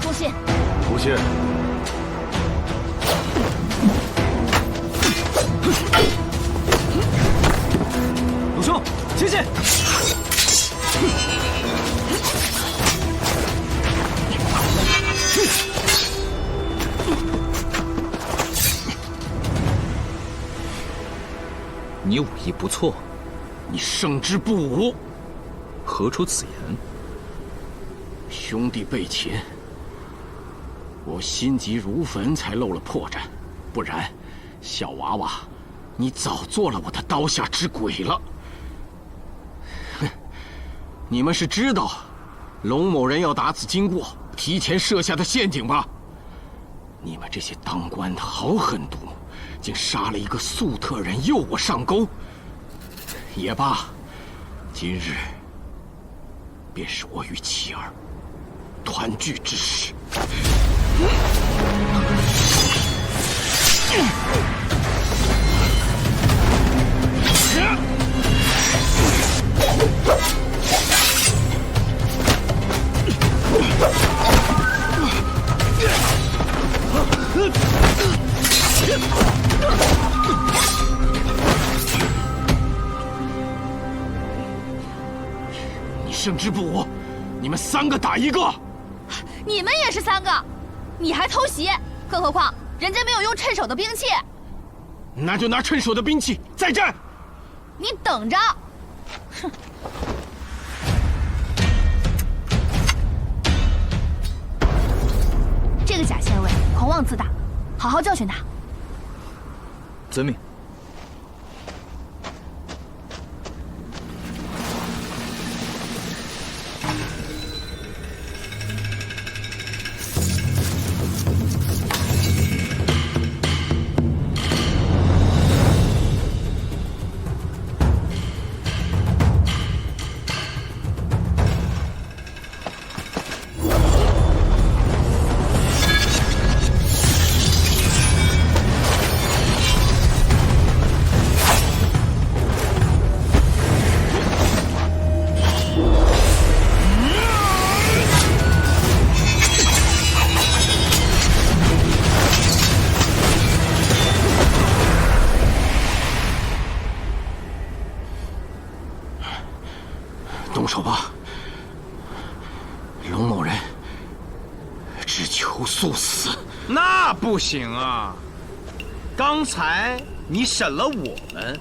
不信，不信。鲁兄，前线！你武艺不错，你胜之不武。何出此言？兄弟被擒，我心急如焚才露了破绽，不然，小娃娃，你早做了我的刀下之鬼了。哼，你们是知道龙某人要打此经过，提前设下的陷阱吧？你们这些当官的好狠毒，竟杀了一个粟特人诱我上钩。也罢，今日便是我与妻儿团聚之时。你胜之不武，你们3个打1个。你们也是3个，你还偷袭，更何况人家没有用趁手的兵器。那就拿趁手的兵器再战。你等着！哼！这个假县尉狂妄自大，好好教训他。遵命。动手吧，龙某人只求速死。那不行啊！刚才你审了我们，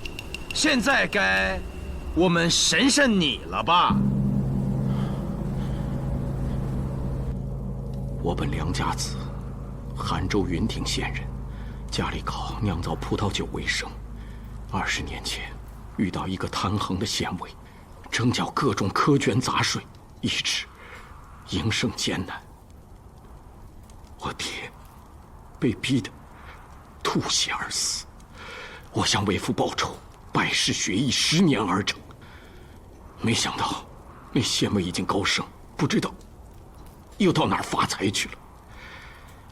现在该我们审审你了吧？我本梁家子，韩州云亭县人，家里靠酿造葡萄酒为生。20年前，遇到一个贪横的县尉，征缴各种苛捐杂税，以致营生艰难。我爹被逼得吐血而死。我向为父报仇，拜师学艺10年而成。没想到那县尉已经高升，不知道又到哪儿发财去了。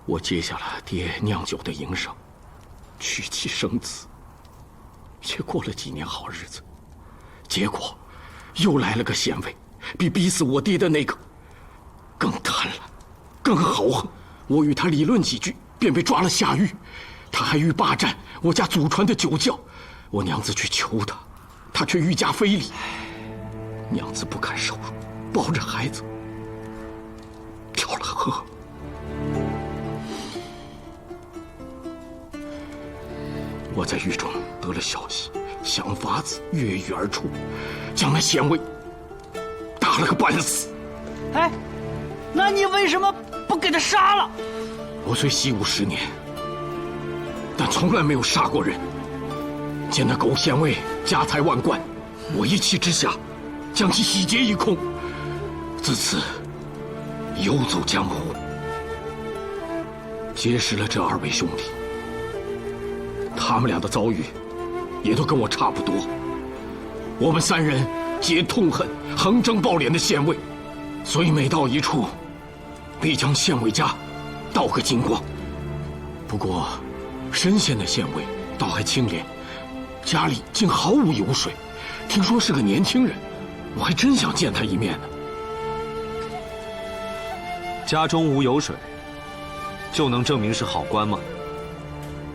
我接下了爹酿酒的营生，娶妻生子，也过了几年好日子。结果又来了个县尉，比逼死我爹的那个更贪婪，更豪横。我与他理论几句，便被抓了下狱。他还欲霸占我家祖传的酒窖，我娘子去求他，他却愈加非礼。娘子不堪受辱，抱着孩子跳了河。我在狱中得了消息，想法子越狱而出，将那县尉打了个半死。哎，那你为什么不给他杀了？我虽习武10年，但从来没有杀过人。见那狗县尉家财万贯，我一气之下将其洗劫一空，自此游走江湖，结识了这2位兄弟。他们俩的遭遇也都跟我差不多。我们3人皆痛恨横征暴敛的县尉，所以每到一处，必将县尉家盗个精光。不过，深县的县尉倒还清廉，家里竟毫无油水，听说是个年轻人，我还真想见他一面呢。家中无油水，就能证明是好官吗？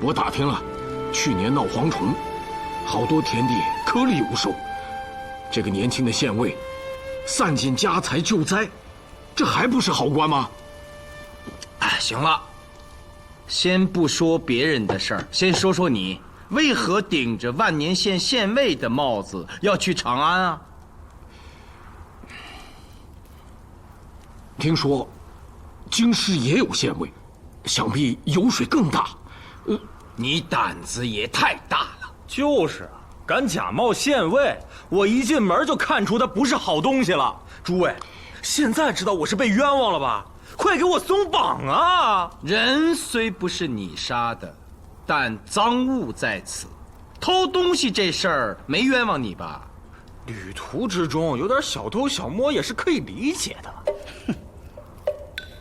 我打听了，去年闹蝗虫，好多田地颗粒无收。这个年轻的县尉，散尽家财救灾，这还不是好官吗？哎，行了，先不说别人的事儿，先说说你，为何顶着万年县县尉的帽子要去长安啊？听说京师也有县尉，想必油水更大。你胆子也太大了。就是啊，敢假冒县尉，我一进门就看出他不是好东西了。诸位，现在知道我是被冤枉了吧？快给我松绑啊！人虽不是你杀的，但赃物在此，偷东西这事儿没冤枉你吧？旅途之中有点小偷小摸也是可以理解的。哼，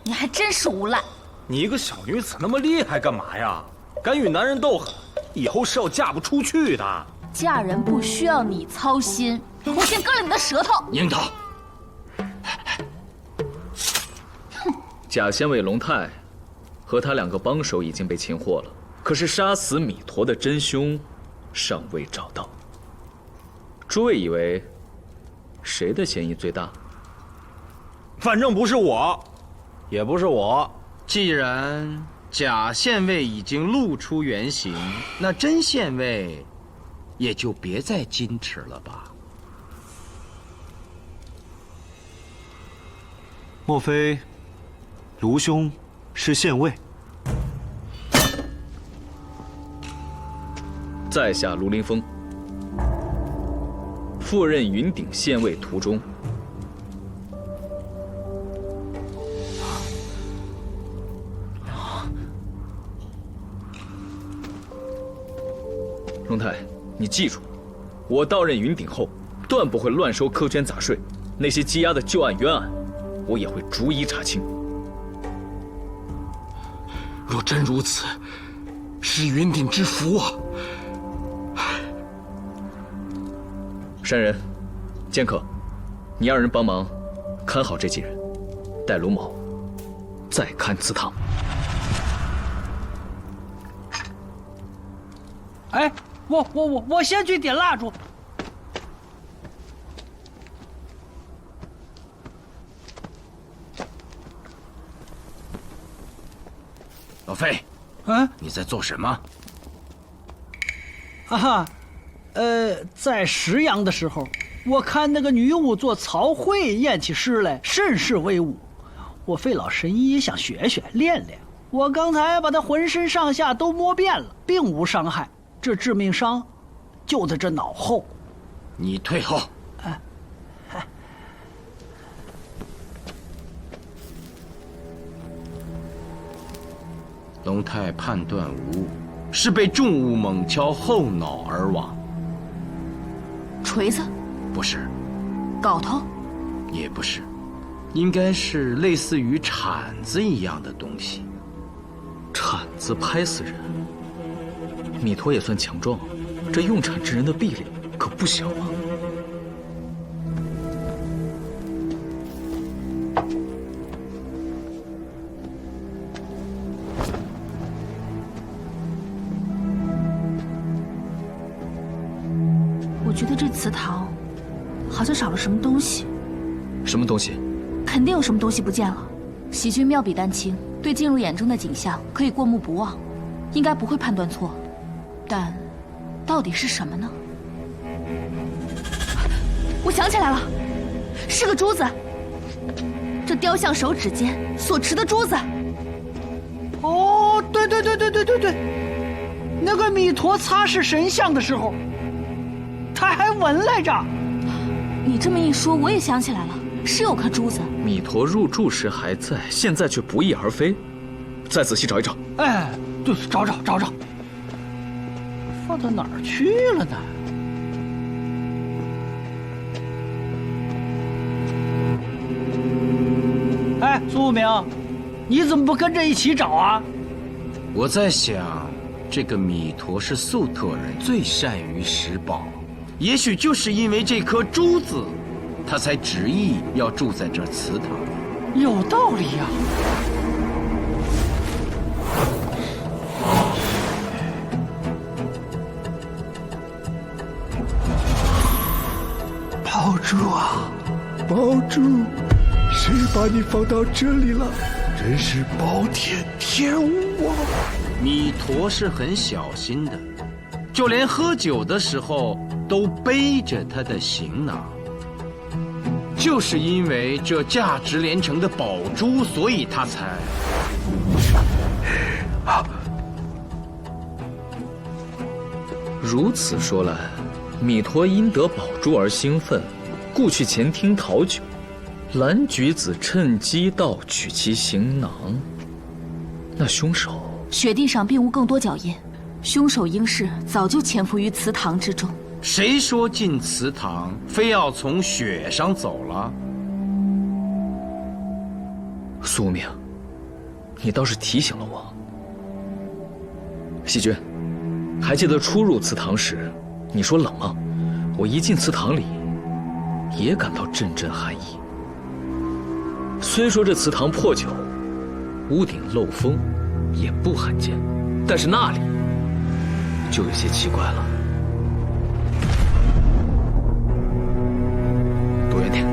你还真是无赖！你一个小女子那么厉害干嘛呀？敢与男人斗狠，以后是要嫁不出去的。嫁人不需要你操心，我先割了你的舌头。樱桃，假县尉龙泰和他2个帮手已经被擒获了，可是杀死米陀的真凶尚未找到。诸位以为谁的嫌疑最大？反正不是我，也不是我。既然假县尉已经露出原形，那真县尉也就别再矜持了吧。莫非卢兄是县尉？在下卢林峰，赴任云顶县尉途中，龙泰，你记住，我到任云顶后，断不会乱收苛捐杂税，那些积压的旧案冤案，我也会逐一查清。若真如此，是云顶之福啊！山人，剑客，你2人帮忙看好这几人，待卢某再看祠堂。哎，我先去点蜡烛。老费，你在做什么？啊，在石阳的时候，我看那个女巫做曹慧念起诗来，甚是威武。我费老神医也想学学练练。我刚才把她浑身上下都摸遍了，并无伤害。这致命伤就在这脑后。你退后。龙泰判断无误，是被重物猛敲后脑而亡。锤子？不是。镐头？也不是。应该是类似于铲子一样的东西。铲子拍死人？弥陀也算强壮，这用铲之人的臂力可不小啊。我觉得这祠堂好像少了什么东西。什么东西？肯定有什么东西不见了。喜君妙笔丹青，对进入眼中的景象可以过目不忘，应该不会判断错。但到底是什么呢？我想起来了，是个珠子。这雕像手指间所持的珠子。哦，对，那个弥陀擦拭神像的时候，他还闻来着。你这么一说，我也想起来了，是有颗珠子。弥陀入住时还在，现在却不翼而飞。再仔细找一找。哎，对，找，放到哪儿去了呢？哎，苏无名，你怎么不跟着一起找啊？我在想，这个弥陀是粟特人，最善于拾宝，也许就是因为这颗珠子，他才执意要住在这祠堂。有道理呀。宝珠啊，宝珠，谁把你放到这里了？真是暴殄天物啊！弥陀是很小心的，就连喝酒的时候都背着他的行囊。就是因为这价值连城的宝珠，所以他才……如此说来，弥陀因得宝珠而兴奋，故去前厅讨酒。蓝橘子趁机盗取其行囊。那凶手？雪地上并无更多脚印，凶手应是早就潜伏于祠堂之中。谁说进祠堂非要从雪上走了？苏无名，你倒是提醒了我。细君，还记得初入祠堂时，你说冷吗？我一进祠堂里，也感到阵阵寒意。虽说这祠堂破旧，屋顶漏风，也不罕见，但是那里就有些奇怪了。躲远点。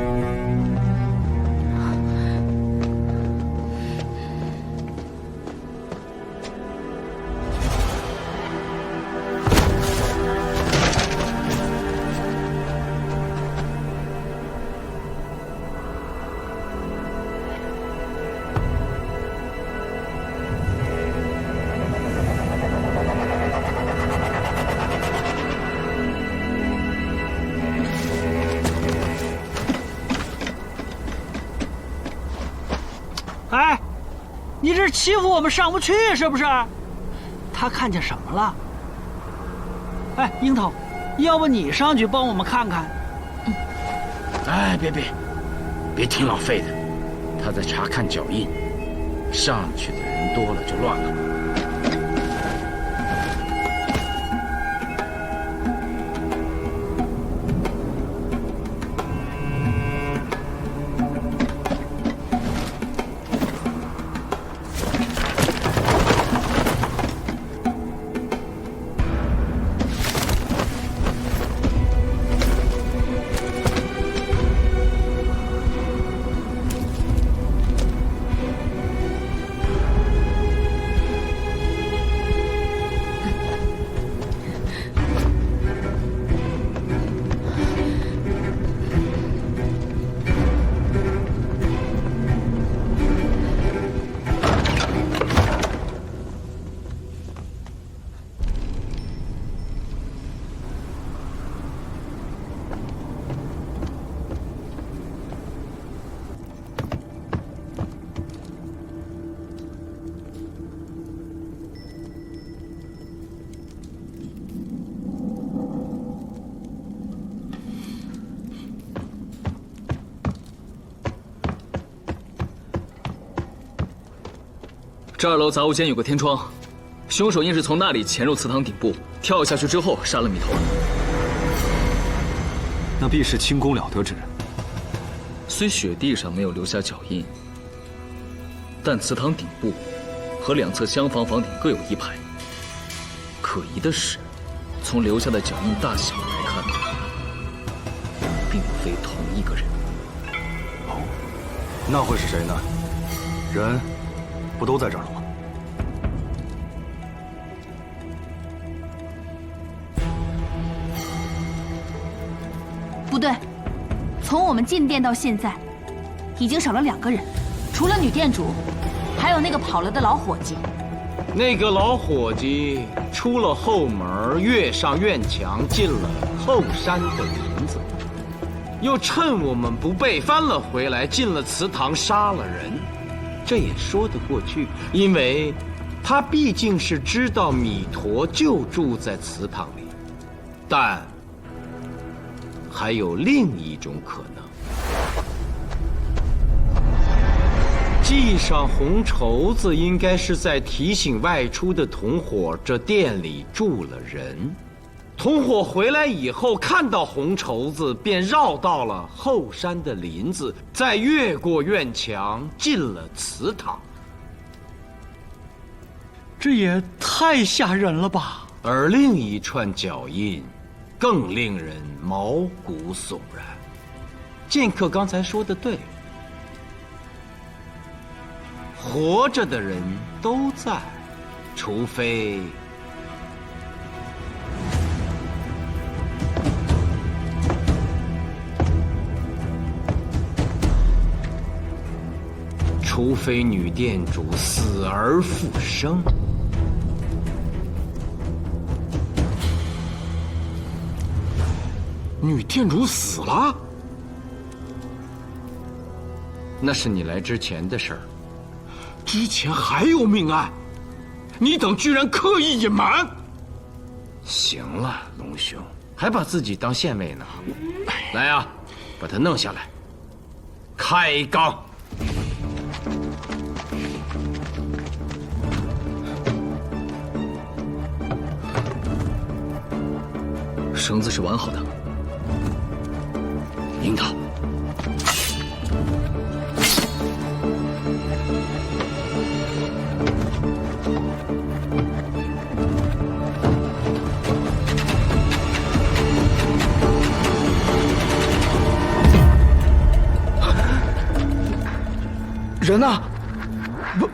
哎，你这欺负我们上不去是不是？他看见什么了？哎，樱桃，要不你上去帮我们看看？哎，别听老费的，他在查看脚印，上去的人多了就乱了。这2楼杂物间有个天窗，凶手应是从那里潜入祠堂顶部，跳下去之后杀了米头。那必是轻功了得之人。虽雪地上没有留下脚印，但祠堂顶部和2侧厢房房顶各有1排。可疑的是，从留下的脚印大小来看，并非同一个人。哦，那会是谁呢？人不都在这儿了吗？不对，从我们进店到现在，已经少了2个人，除了女店主，还有那个跑了的老伙计。那个老伙计出了后门，跃上院墙，进了后山的林子，又趁我们不备翻了回来，进了祠堂杀了人。这也说得过去，因为他毕竟是知道米陀就住在祠堂里。但还有另一种可能。系上红绸子，应该是在提醒外出的同伙，这店里住了人。同伙回来以后，看到红绸子，便绕到了后山的林子，再越过院墙，进了祠堂。这也太吓人了吧！而另一串脚印，更令人毛骨悚然。剑客刚才说的对。活着的人都在，除非女店主死而复生。女店主死了？那是你来之前的事儿。之前还有命案，你等居然刻意隐瞒。行了，龙兄，还把自己当县尉呢？来啊，把他弄下来，开缸。绳子是完好的。引导。人呢？不，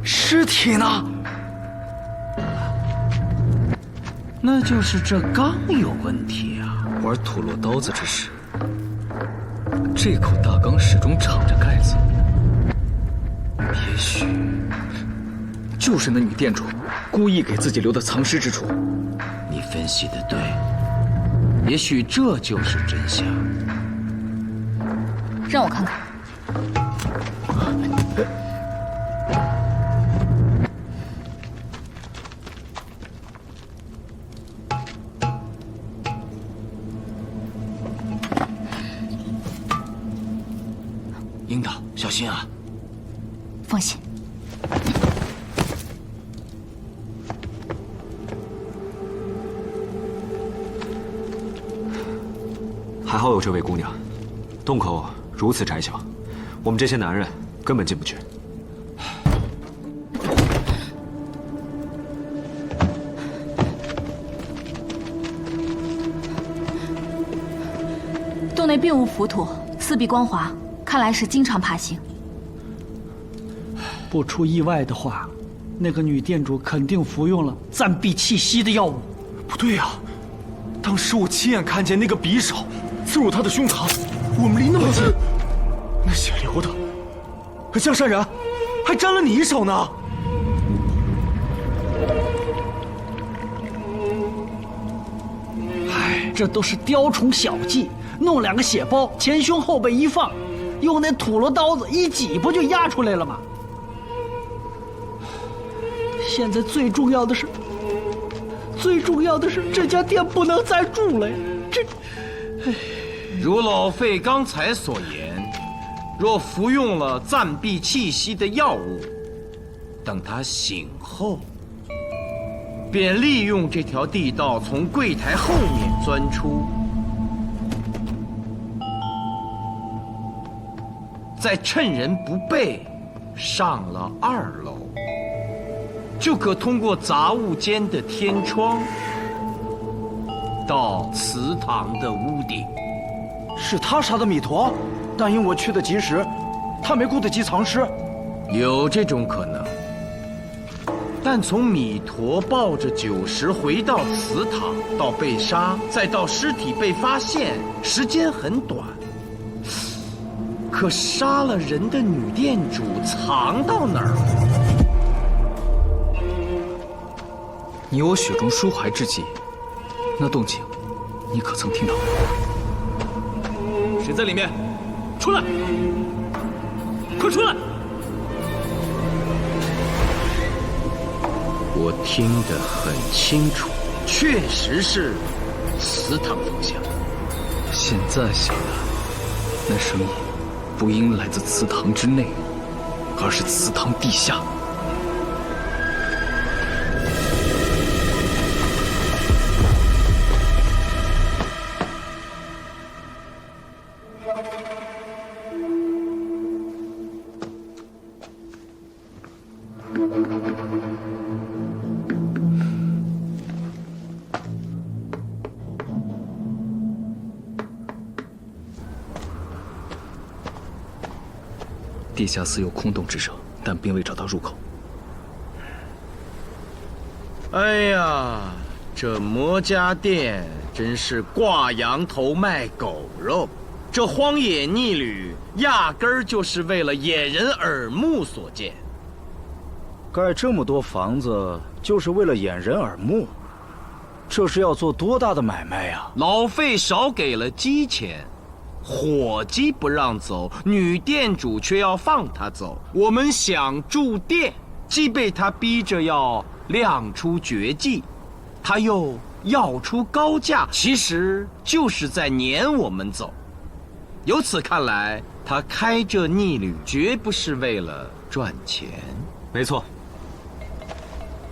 尸体呢？那就是这缸有问题啊！玩吐落刀子之时，这口大缸始终敞着盖子，也许就是那女店主故意给自己留的藏尸之处。你分析的对，也许这就是真相。让我看看。引导，小心啊！放心。还好有这位姑娘，洞口如此窄小，我们这些男人根本进不去。洞内并无浮土，四壁光滑，看来是经常爬行。不出意外的话，那个女店主肯定服用了暂避气息的药物。不对呀，当时我亲眼看见那个匕首刺入她的胸膛，我们离那么近，那血流的，江山人，还沾了你一手呢。唉，这都是雕虫小技，弄2个血包，前胸后背一放，用那吐罗刀子一挤，不就压出来了吗？现在最重要的是，这家店不能再住了呀！这，如老费刚才所言，若服用了暂避气息的药物，等他醒后，便利用这条地道从柜台后面钻出，再趁人不备上了2楼，就可通过杂物间的天窗到祠堂的屋顶。是他杀的弥陀，但因我去得及时，他没顾得及藏尸。有这种可能，但从弥陀抱着酒食回到祠堂，到被杀，再到尸体被发现，时间很短。可杀了人的女店主藏到哪儿了？你我雪中抒怀之际，那动静，你可曾听到？谁在里面？出来！快出来！我听得很清楚，确实是祠堂方向。现在想来，那声音不应来自祠堂之内，而是祠堂地下。地下似有空洞之声，但并未找到入口。哎呀，这魔家店真是挂羊头卖狗肉！这荒野逆旅压根儿就是为了掩人耳目所建。盖这么多房子，就是为了掩人耳目，这是要做多大的买卖呀？老费少给了鸡钱。伙计不让走，女店主却要放他走。我们想住店，既被他逼着要亮出绝技，他又要出高价，其实就是在撵我们走。由此看来，他开这逆旅绝不是为了赚钱。没错，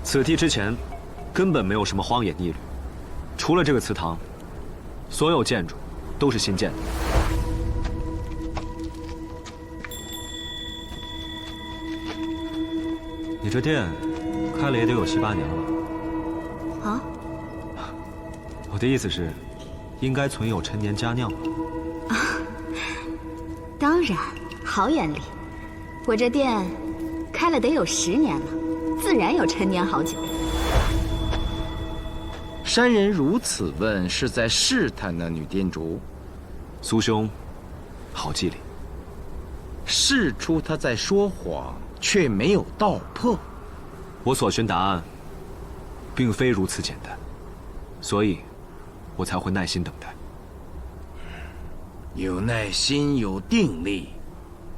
此地之前根本没有什么荒野逆旅，除了这个祠堂，所有建筑都是新建的。你这店开了也得有7、8年了吧？啊？我的意思是，应该存有陈年佳酿吧？当然，好眼力。我这店开了得有10年了，自然有陈年好酒。山人如此问，是在试探那女店主。苏兄，好机灵。试出他在说谎，却没有道破。我所寻答案，并非如此简单，所以，我才会耐心等待。有耐心，有定力，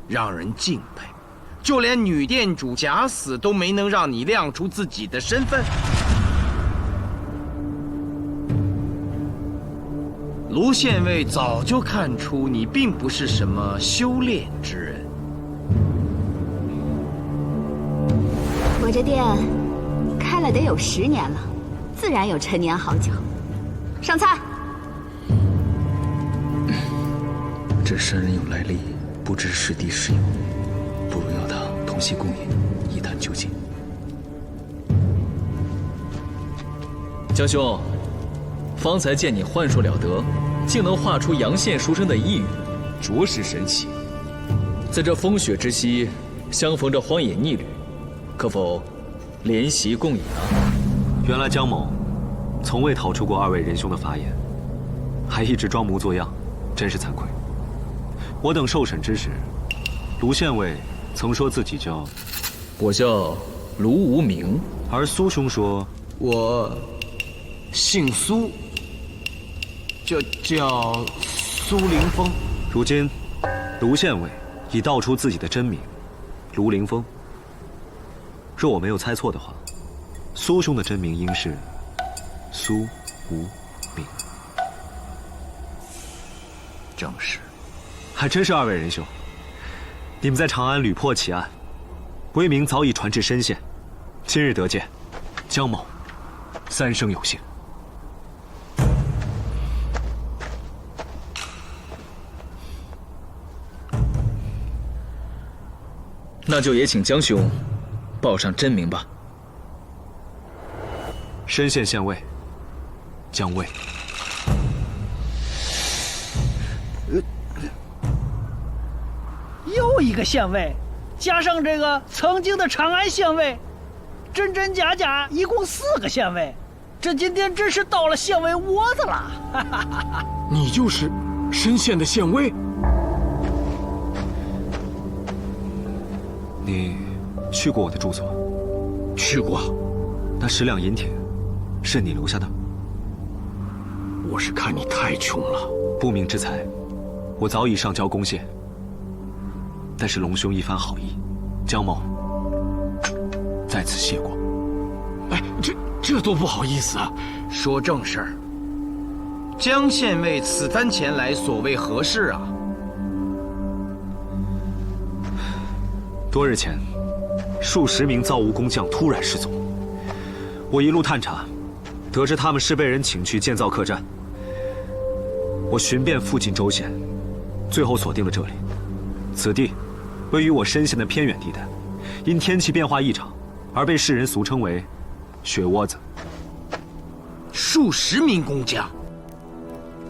让人敬佩。就连女店主假死都没能让你亮出自己的身份。卢县尉早就看出你并不是什么修炼之人。我这店开了得有10年了，自然有陈年好酒。上菜。这山人有来历，不知是敌是友，不如邀他同席共饮，一探究竟。江兄，方才见你幻术了得，竟能画出阳线书生的一语，着实神奇。在这风雪之夕，相逢这荒野逆旅，可否联席共饮啊？原来江某从未逃出过2位仁兄的法眼，还一直装模作样，真是惭愧。我等受审之时，卢县尉曾说自己叫……我叫卢无名，而苏兄说我姓苏，就叫苏凌风。如今，卢县尉已道出自己的真名，卢凌风。若我没有猜错的话，苏兄的真名应是苏无名。正是。还真是2位仁兄，你们在长安屡破奇案，威名早已传至深县，今日得见，江某三生有幸。那就也请江兄报上真名吧。深县县尉江卫。又一个县尉，加上这个曾经的长安县尉，真真假假一共4个县尉，这今天真是到了县尉窝子了。你就是深县的县尉？你去过我的住所？去过。那10两银铁是你留下的？我是看你太穷了，不明之财，我早已上交公谢。但是龙兄一番好意，江某在此谢过。哎，这多不好意思啊！说正事儿，江县尉此番前来，所谓何事啊？多日前，数10名造物工匠突然失踪，我一路探查，得知他们是被人请去建造客栈。我寻遍附近州县，最后锁定了这里。此地位于我深县的偏远地带，因天气变化异常，而被世人俗称为“雪窝子”。数10名工匠，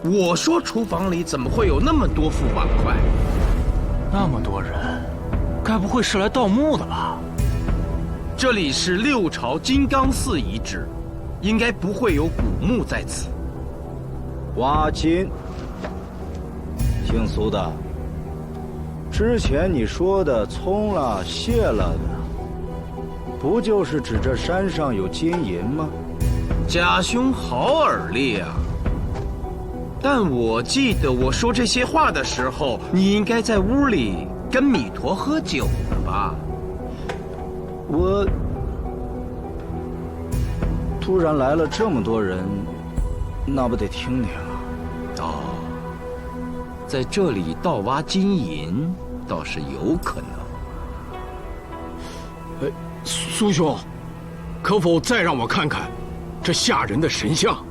我说厨房里怎么会有那么多副板块？那么多人，该不会是来盗墓的吧？这里是6朝金刚寺遗址，应该不会有古墓在此。挖金，姓苏的，之前你说的葱了、卸了的，不就是指这山上有金银吗？贾兄好耳力啊！但我记得我说这些话的时候，你应该在屋里跟弥陀喝酒呢吧？我突然来了这么多人，那不得听听啊？哦，在这里盗挖金银倒是有可能。苏兄，可否再让我看看这吓人的神像？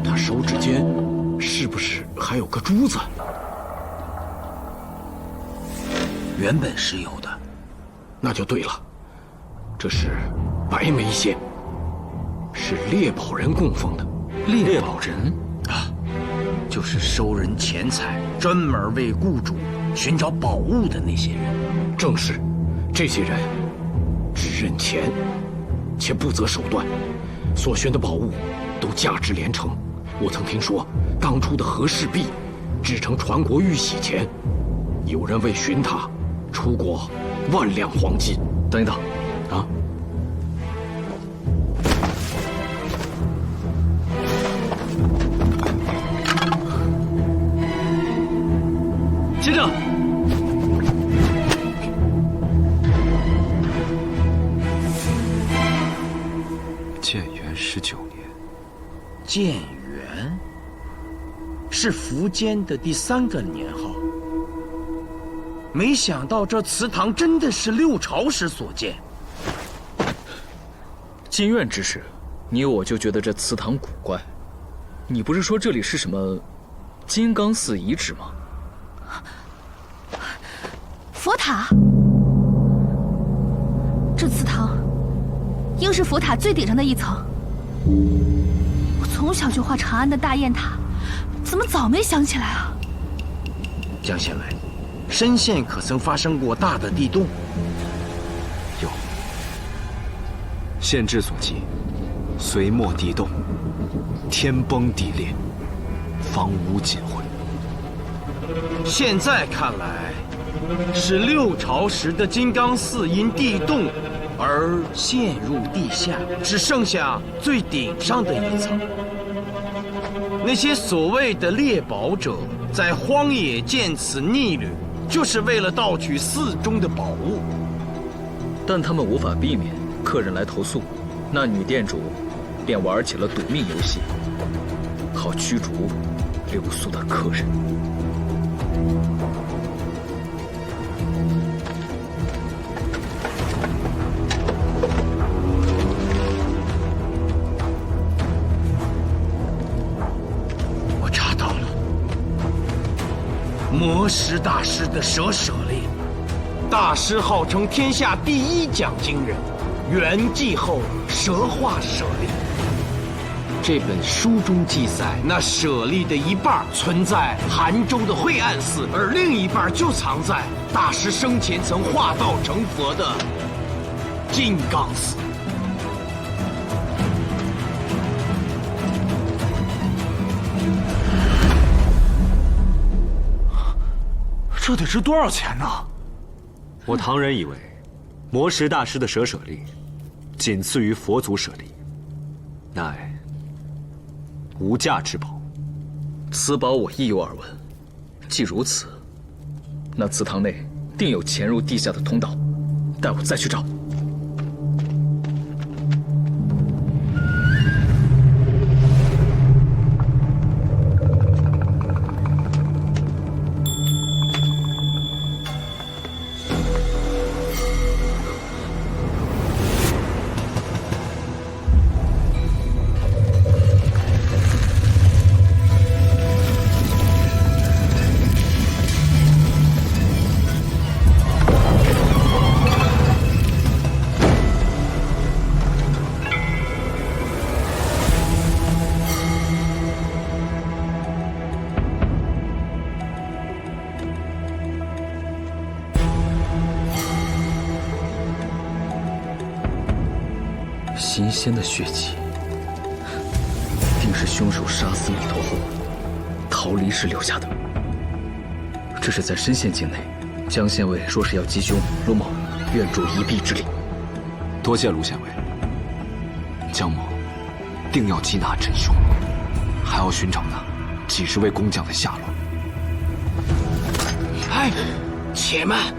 他手指间是不是还有个珠子？原本是有的。那就对了，这是白眉仙，是猎宝人供奉的。猎宝人啊，就是收人钱财，专门为雇主寻找宝物的那些人。正是，这些人只认钱，且不择手段，所寻的宝物都价值连城。我曾听说，当初的和氏璧制成传国玉玺前，有人为寻它出过10000两黄金。等一等，啊！先生，建元19年。建元是苻坚的第3个年号。没想到这祠堂真的是6朝时所建。进院之时，你我就觉得这祠堂古怪。你不是说这里是什么金刚寺遗址吗？佛塔，这祠堂应是佛塔最顶上的一层。我从小就画长安的大雁塔，怎么早没想起来啊？江县尉，深县可曾发生过大的地动？有。县志所记，隋末地动，天崩地裂，房屋尽毁。现在看来，是6朝时的金刚寺因地动而陷入地下，只剩下最顶上的一层。那些所谓的猎宝者在荒野见此逆旅，就是为了盗取寺中的宝物。但他们无法避免客人来投诉，那女店主便玩起了赌命游戏，好驱逐留宿的客人。我查到了，魔石大师的蛇舍利。大师号称天下第一讲经人，圆寂后蛇化舍利。这本书中记载，那舍利的一半存在杭州的惠岸寺，而另一半就藏在大师生前曾化道成佛的金刚寺。这得值多少钱呢？我唐人以为，魔石大师的蛇舍利，仅次于佛祖舍利，乃无价之宝。此宝我亦有耳闻。既如此，那祠堂内定有潜入地下的通道，待我再去找。新鲜的血迹，定是凶手杀死李头后逃离时留下的。这是在深县境内，江县尉说是要缉凶，卢某愿助一臂之力。多谢卢县尉。江某定要缉拿真凶，还要寻找那几十位工匠的下落。哎，且慢！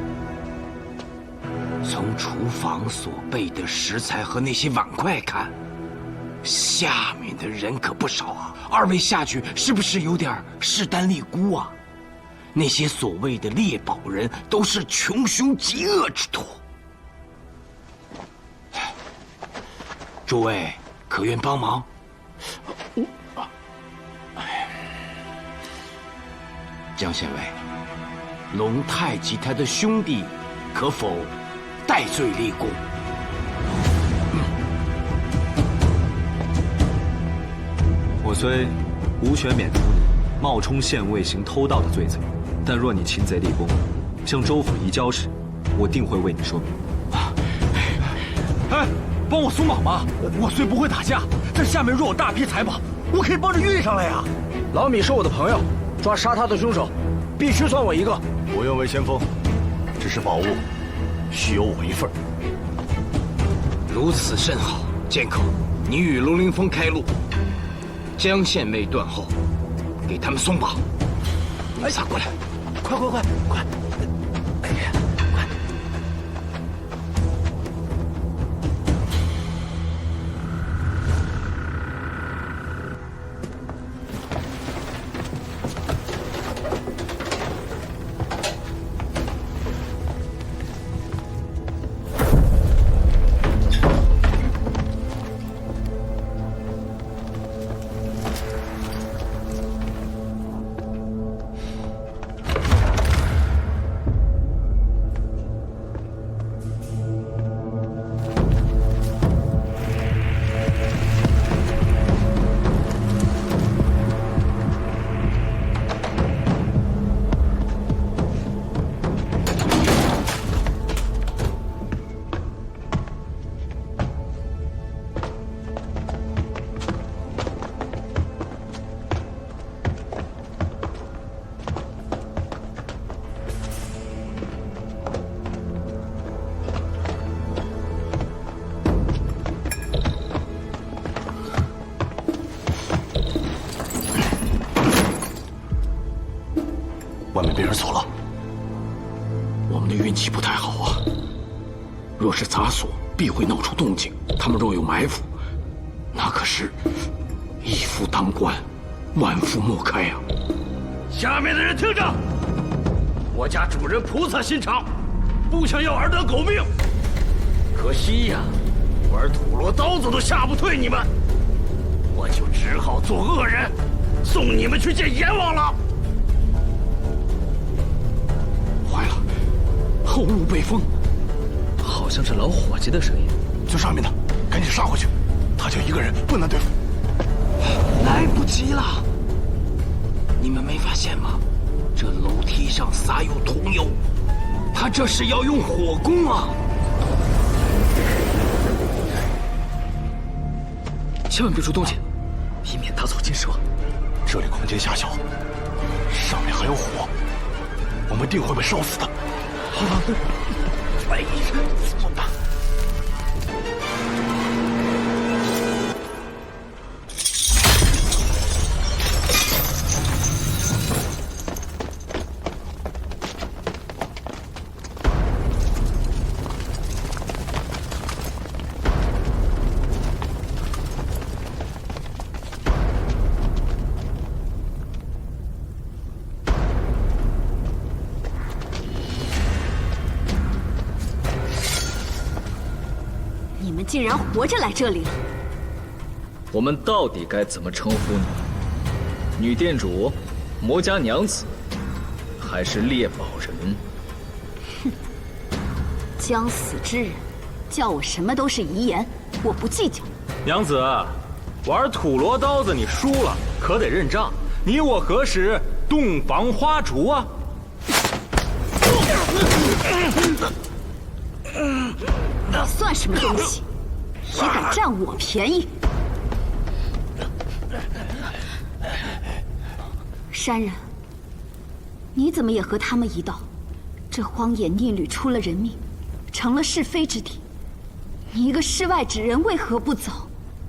从厨房所备的食材和那些碗筷看，下面的人可不少啊。二位下去是不是有点势单力孤啊？那些所谓的猎宝人都是穷凶极恶之徒。诸位可愿帮忙？江县尉，龙太及他的兄弟，可否戴罪立功？我虽无权免除你冒充县尉行偷盗的罪责，但若你擒贼立功，向州府移交时，我定会为你说明。哎，帮我松绑吧！我虽不会打架，但下面若有大批财宝，我可以帮着运上来呀。老米是我的朋友，抓杀他的凶手，必须算我一个。不用为先锋，只是宝物，须有我一份。如此甚好，剑客，你与龙凌风开路，江县尉断后，给他们松绑。你撒过来，快！哎呀，快！外面被人锁了，我们的运气不太好啊。若是砸锁，必会闹出动静。他们若有埋伏，那可是一夫当关，万夫莫开啊！下面的人听着，我家主人菩萨心肠，不想要尔等狗命。可惜呀，玩土罗刀子都吓不退你们，我就只好做恶人，送你们去见阎王了。坏了，后路被封，好像是老伙计的声音。最上面的，赶紧杀回去，他就一个人，不难对付。来不及了！你们没发现吗？这楼梯上撒有桐油，他这是要用火攻啊！千万别出动静，以免打草惊蛇。这里空间狭小，上面还有火，我们定会被烧死的。好了，哎呀，怎么办？你们竟然活着来这里了！我们到底该怎么称呼你？女店主、魔家娘子，还是猎宝人？哼，将死之人，叫我什么都是遗言，我不计较。娘子，玩土罗刀子你输了，可得认账。你我何时洞房花烛啊？你算什么东西？也敢占我便宜？山人，你怎么也和他们一道？这荒野逆旅出了人命，成了是非之地。你一个世外之人，为何不走？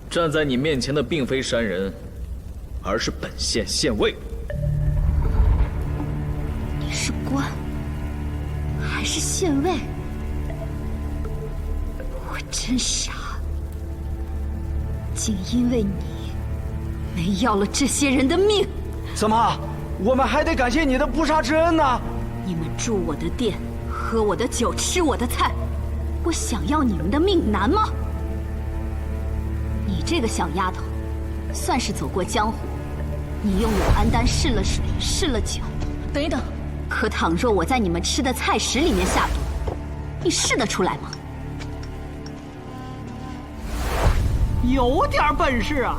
站在你面前的并非山人，而是本县县尉。你是官，还是县尉？我真傻，竟因为你没要了这些人的命。怎么，我们还得感谢你的不杀之恩呢？你们住我的店，喝我的酒，吃我的菜，我想要你们的命难吗？你这个小丫头，算是走过江湖。你用永安丹试了水，试了酒。等一等，可倘若我在你们吃的菜食里面下毒，你试得出来吗？有点本事啊！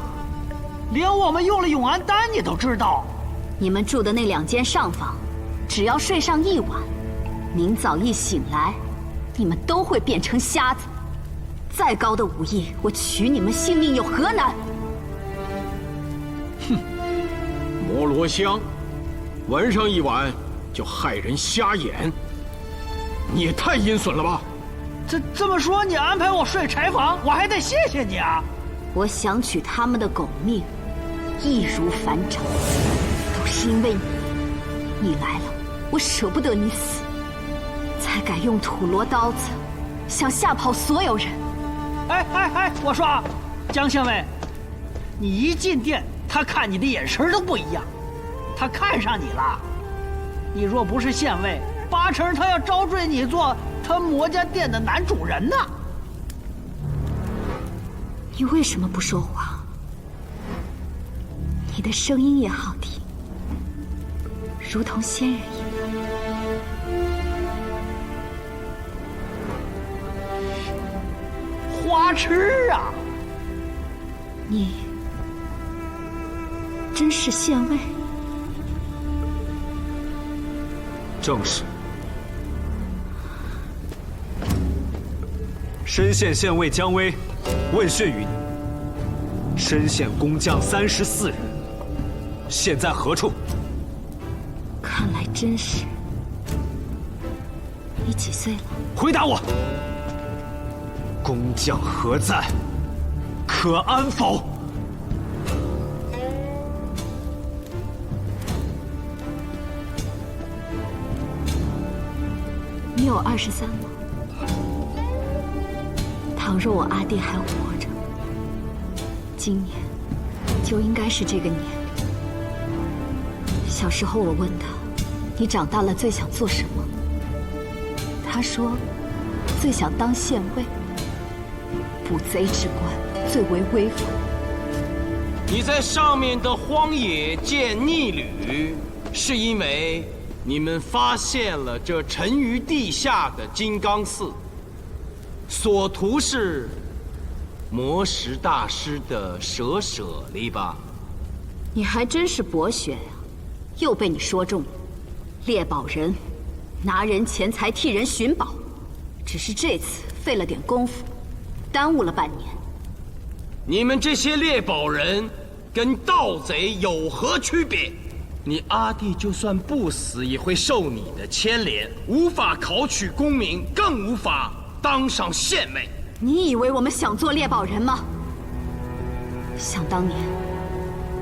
连我们用了永安丹你都知道。你们住的那2间上房，只要睡上1晚，明早一醒来，你们都会变成瞎子。再高的武艺，我取你们性命有何难？哼，摩罗香，闻上1晚就害人瞎眼，你也太阴损了吧！这么说，你安排我睡柴房，我还得谢谢你啊！我想取他们的狗命，易如反掌，都是因为你。你来了，我舍不得你死，才敢用土罗刀子，想吓跑所有人。哎，我说啊，江县尉，你一进店，他看你的眼神都不一样，他看上你了。你若不是县尉，8成他要招赘你做他魔家店的男主人呢。你为什么不说话？你的声音也好听，如同仙人一般。花痴啊！你真是县尉？正是。深县县尉姜威问讯于你，深县工匠34人，现在何处？看来真是。你几岁了？回答我。工匠何在？可安否？你有23吗？倘倘若我阿弟还活着，今年就应该是这个年龄。小时候我问他，你长大了最想做什么？他说，最想当县尉，捕贼之官最为威风。你在上面的荒野建逆旅，是因为你们发现了这沉于地下的金刚寺，所图是魔石大师的舍利吧？你还真是博学呀，又被你说中了。猎宝人拿人钱财替人寻宝，只是这次费了点功夫，耽误了半年。你们这些猎宝人跟盗贼有何区别？你阿弟就算不死，也会受你的牵连，无法考取功名，更无法当上县尉。你以为我们想做猎宝人吗？想当年，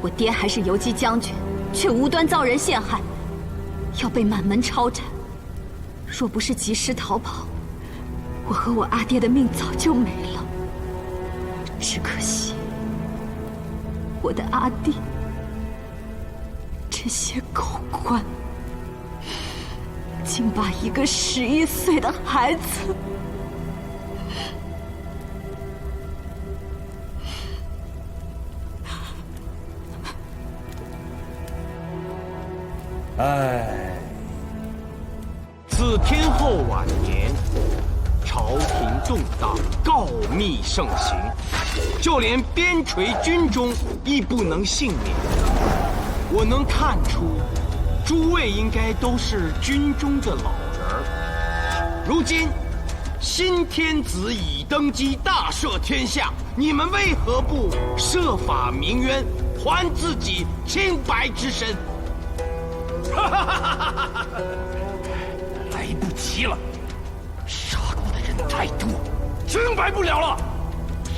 我爹还是游击将军，却无端遭人陷害，要被满门抄斩。若不是及时逃跑，我和我阿爹的命早就没了。只可惜，我的阿弟，这些狗官，竟把一个11岁的孩子自天后晚年，朝廷动荡，告密盛行，就连边陲军中亦不能幸免。我能看出，诸位应该都是军中的老人儿。如今新天子已登基，大赦天下，你们为何不设法鸣冤，还自己清白之身？来不及了，杀过的人太多，清白不了了。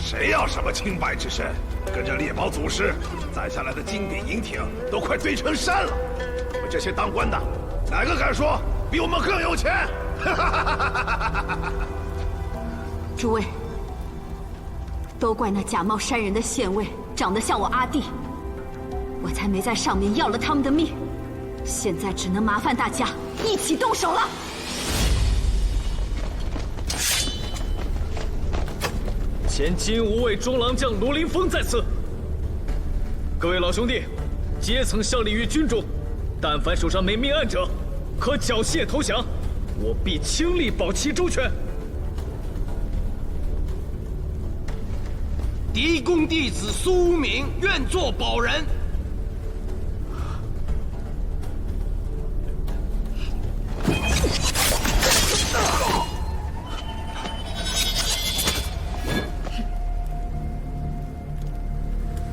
谁要什么清白之身？跟着猎宝祖师攒下来的金典银挺都快堆成山了。我们这些当官的，哪个敢说比我们更有钱？诸位，都怪那假冒山人的县尉长得像我阿弟，我才没在上面要了他们的命。现在只能麻烦大家一起动手了。前金吾卫中郎将卢凌风在此。各位老兄弟，阶层效力于军中，但凡手上没命案者，可缴械投降，我必倾力保其周全。嫡公弟子苏无名愿做保人。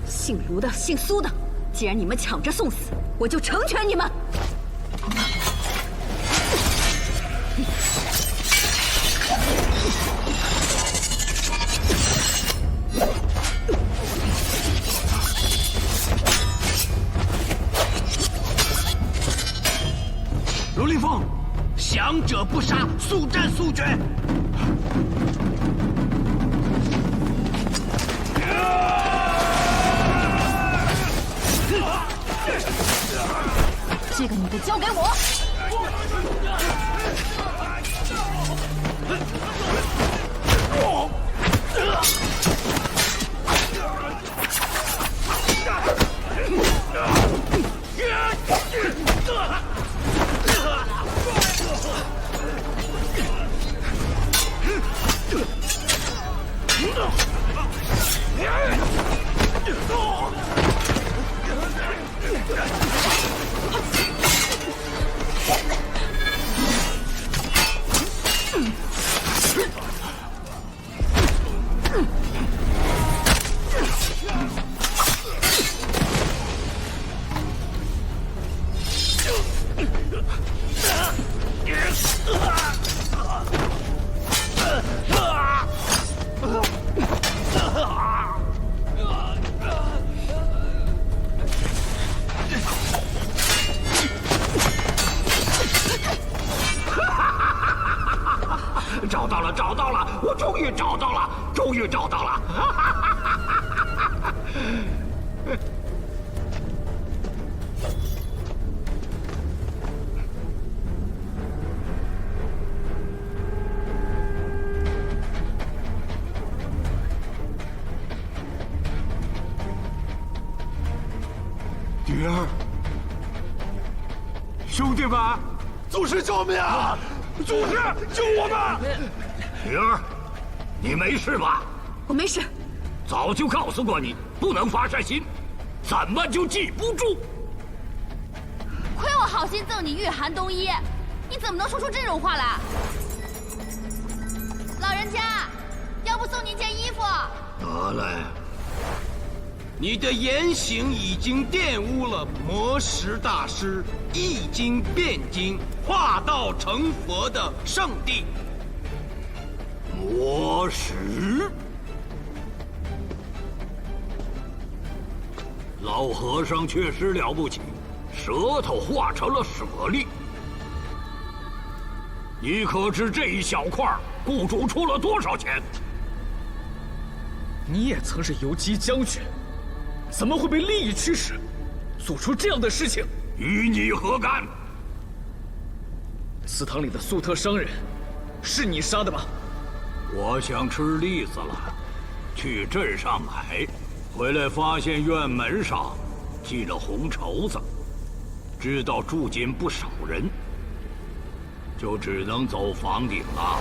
姓卢的，姓苏的，既然你们抢着送死，我就成全你们。卢凌风，降者不杀，速战速决。这个女的交给我。到了，终于找到了！女儿，兄弟们，祖师救命啊！祖师救我们！女儿，你没事吧？我没事。早就告诉过你，不能发善心，怎么就记不住？亏我好心赠你御寒冬衣，你怎么能说出这种话来？老人家，要不送您件衣服？得嘞。你的言行已经玷污了魔石大师易经辩经化道成佛的圣地。魔石，老和尚确实了不起，舌头化成了舍利。你可知这一小块雇主出了多少钱？你也曾是游击将军，怎么会被利益驱使，做出这样的事情？与你何干？祠堂里的粟特商人，是你杀的吗？我想吃栗子了，去镇上买，回来发现院门上系了红绸子，知道住进不少人，就只能走房顶了。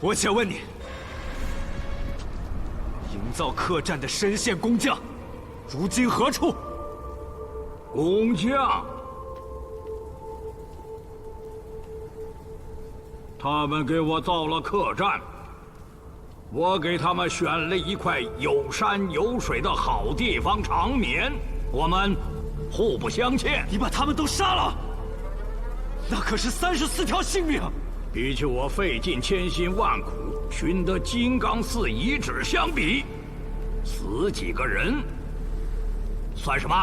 我想问你，营造客栈的深县工匠，如今何处？工匠，他们给我造了客栈，我给他们选了一块有山有水的好地方长眠，我们互不相欠。你把他们都杀了，那可是34条性命。比起我费尽千辛万苦寻得金刚寺遗址相比，死几个人算什么？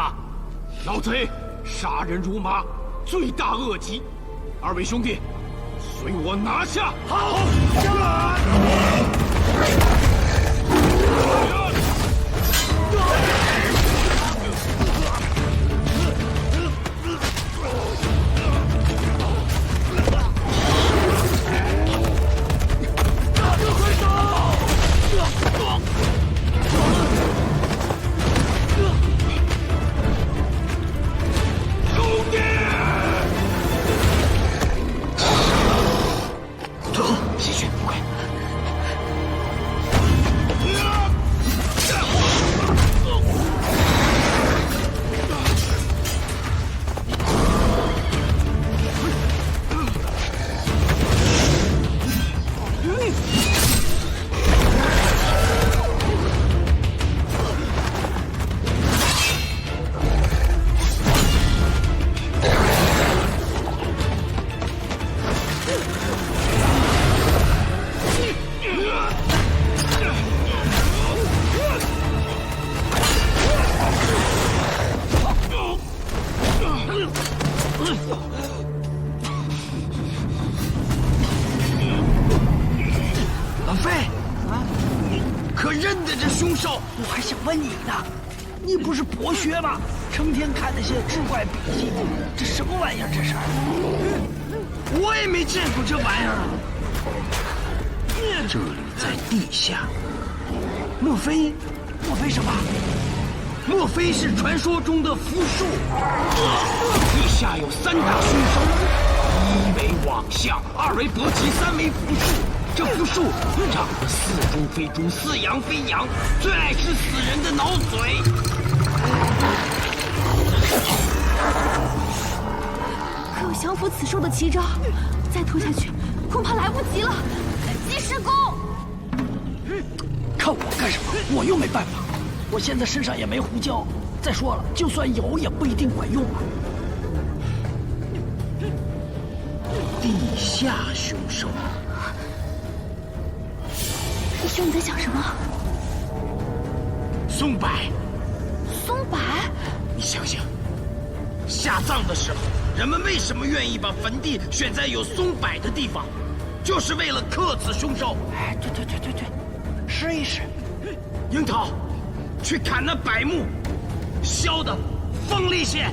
老贼，杀人如麻，罪大恶极。二位兄弟，随我拿下！好，老费，你可认得这凶手？我还想问你呢，你不是博学吗？成天看那些志怪笔记，这什么玩意儿？这是？我也没见过这玩意儿。这里在地下，莫非什么？莫非是传说中的符术？地下有3大凶手，一为网相，二为搏击，三为符术。这符术长得似猪非猪，似羊非羊，最爱吃死人的脑髓。可有降服此兽的奇招？再拖下去，恐怕来不及了。及时攻！看我干什么？我又没办法。我现在身上也没胡椒，再说了，就算有也不一定管用啊。地下凶手，弟兄，你在想什么？松柏。松柏？你想想，下葬的时候，人们为什么愿意把坟地选在有松柏的地方？就是为了克此凶手。哎，对，试一试。樱桃，去砍那柏木，削的锋利些。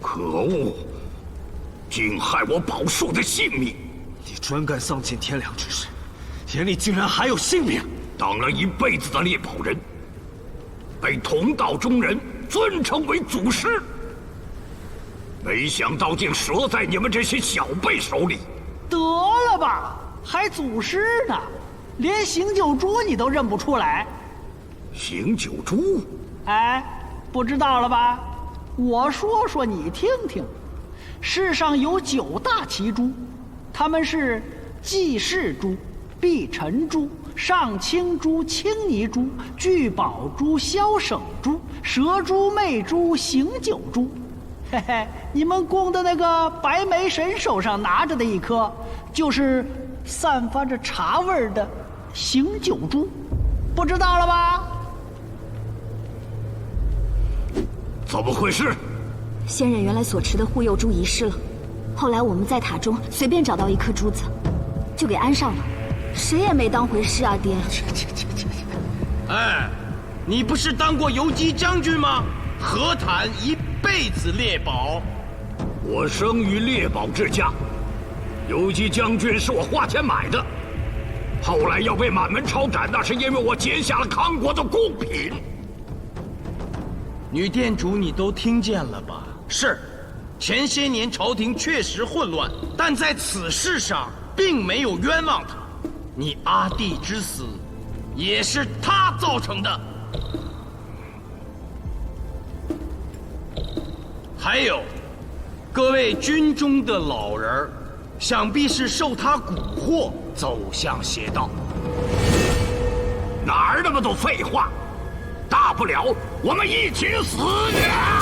可恶！竟害我宝树的性命！你专干丧尽天良之事，眼里竟然还有性命！当了一辈子的猎宝人，被同道中人尊称为祖师，没想到竟折在你们这些小辈手里。得了吧，还祖师呢？连醒酒猪你都认不出来？醒酒猪？哎，不知道了吧？我说说你听听，世上有9大奇猪，它们是济世猪、避尘猪、上清猪、青泥猪、聚宝猪、消省猪、蛇猪、魅猪、醒酒猪。嘿嘿，你们宫的那个白眉神手上拿着的一颗，就是散发着茶味儿的醒酒猪，不知道了吧？怎么回事？仙人原来所持的护佑珠遗失了，后来我们在塔中随便找到一颗珠子，就给安上了，谁也没当回事啊，爹。哎，你不是当过游击将军吗？何谈一辈子猎宝？我生于猎宝之家，游击将军是我花钱买的，后来要被满门抄斩，那是因为我劫下了康国的贡品。女店主，你都听见了吧？是，前些年朝廷确实混乱，但在此事上并没有冤枉他。你阿弟之死，也是他造成的。还有，各位军中的老人，想必是受他蛊惑走向邪道。哪儿那么多废话？大不了我们一起死呀！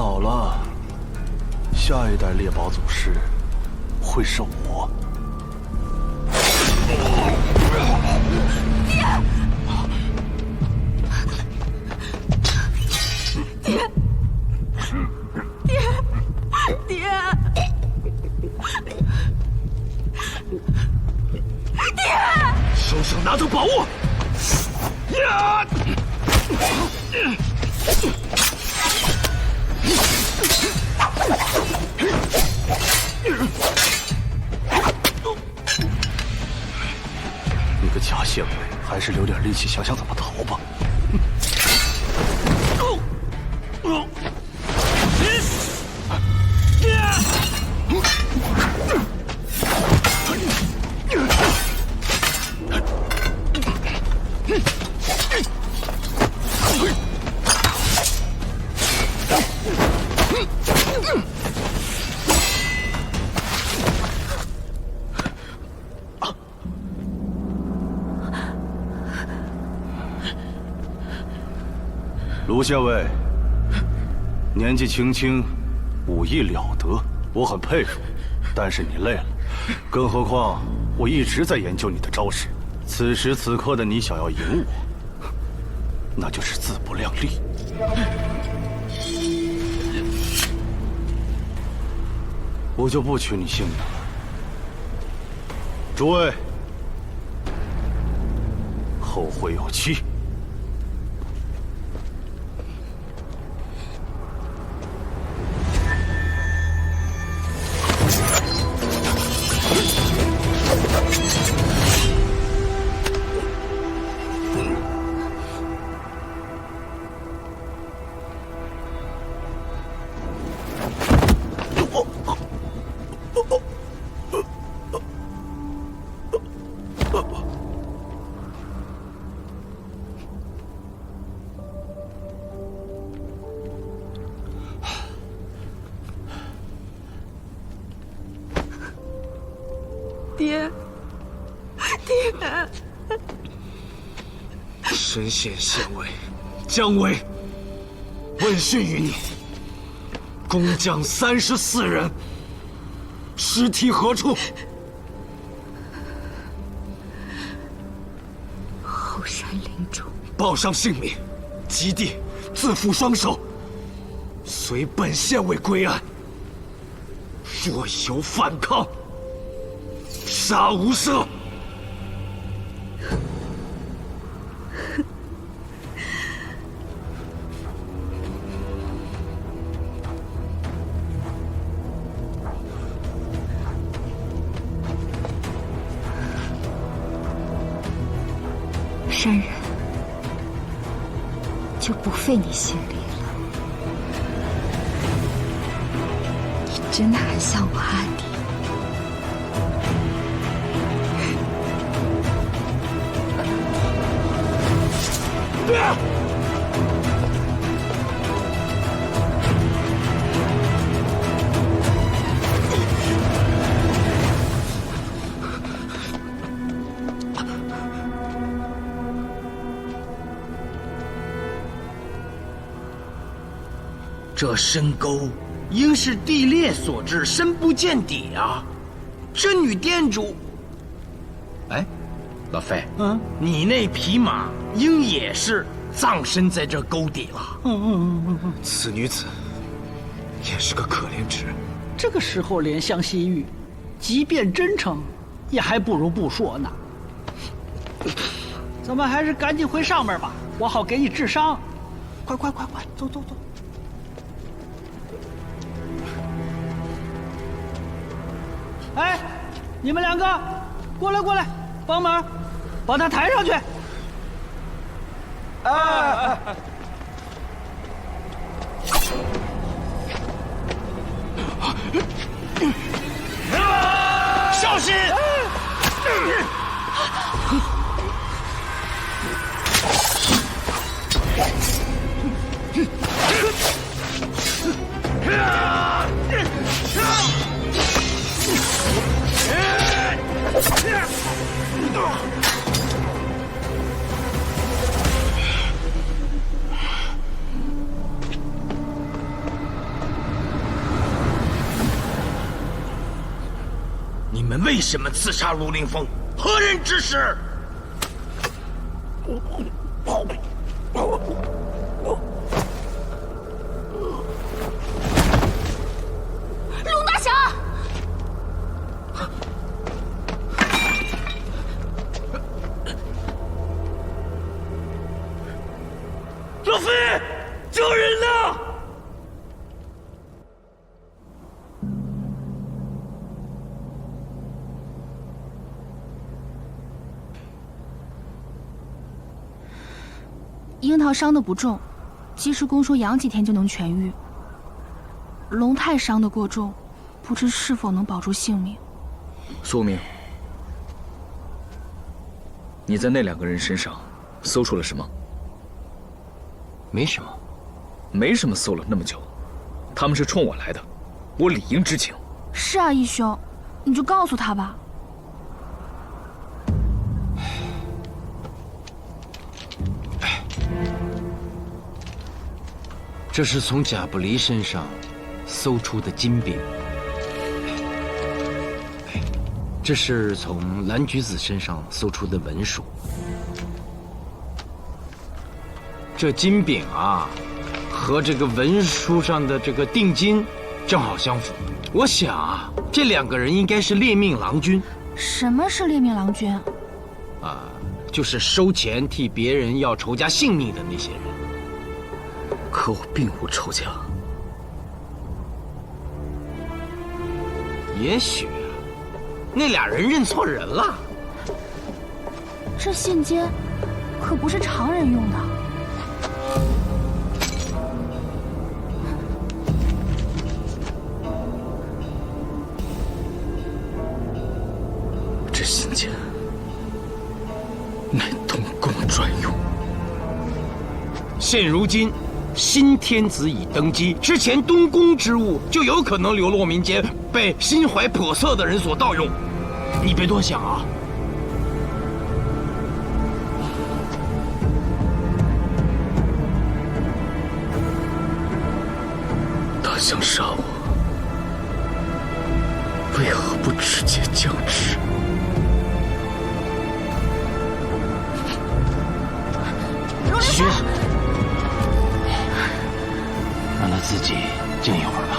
早了，下一代猎宝祖师会是我。爹，手上拿着宝物！呀！你个假县尉，还是留点力气想想怎么逃吧。卢县尉，年纪轻轻，武艺了得，我很佩服。但是你累了，更何况我一直在研究你的招式。此时此刻的你想要赢我，那就是自不量力。我就不取你性命了。诸位，后会有期。爹，爹！深县县尉姜维问讯于你，工匠34人，尸体何处？后山林中。报上姓名，及地，自负双手，随本县尉归案。若有反抗，杀无赦。山人就不费你心力了。你真的很像我阿弟。这深沟应是地裂所致，深不见底啊！这女店主，哎，老费，你那匹马应也是葬身在这沟底了。此女子也是个可怜之人。这个时候怜香惜玉，即便真诚，也还不如不说呢。咱们还是赶紧回上面吧，我好给你治伤。快，走。哎，你们两个，过来，帮忙，把他抬上去。小心！为什么刺杀卢凌风？何人指使？龙大侠！若飞，救人呐！樱桃伤得不重，及时宫说养几天就能痊愈。龙太伤得过重，不知是否能保住性命。苏明，你在那2个人身上搜出了什么？没什么，没什么。搜了那么久，他们是冲我来的，我理应知情。是啊，义兄，你就告诉他吧。这是从贾不离身上搜出的金饼，这是从蓝橘子身上搜出的文书。这金饼啊，和这个文书上的这个定金正好相符。我想啊，这2个人应该是猎命郎君。什么是猎命郎君？就是收钱替别人要仇家性命的那些人。可我并无仇家。也许那2人认错人了。这信笺可不是常人用的。这信笺乃东宫专用。现如今，新天子已登基，之前东宫之物就有可能流落民间，被心怀叵测的人所盗用。你别多想啊。他想杀我，为何不直接降旨？徐，让他自己静一会儿吧。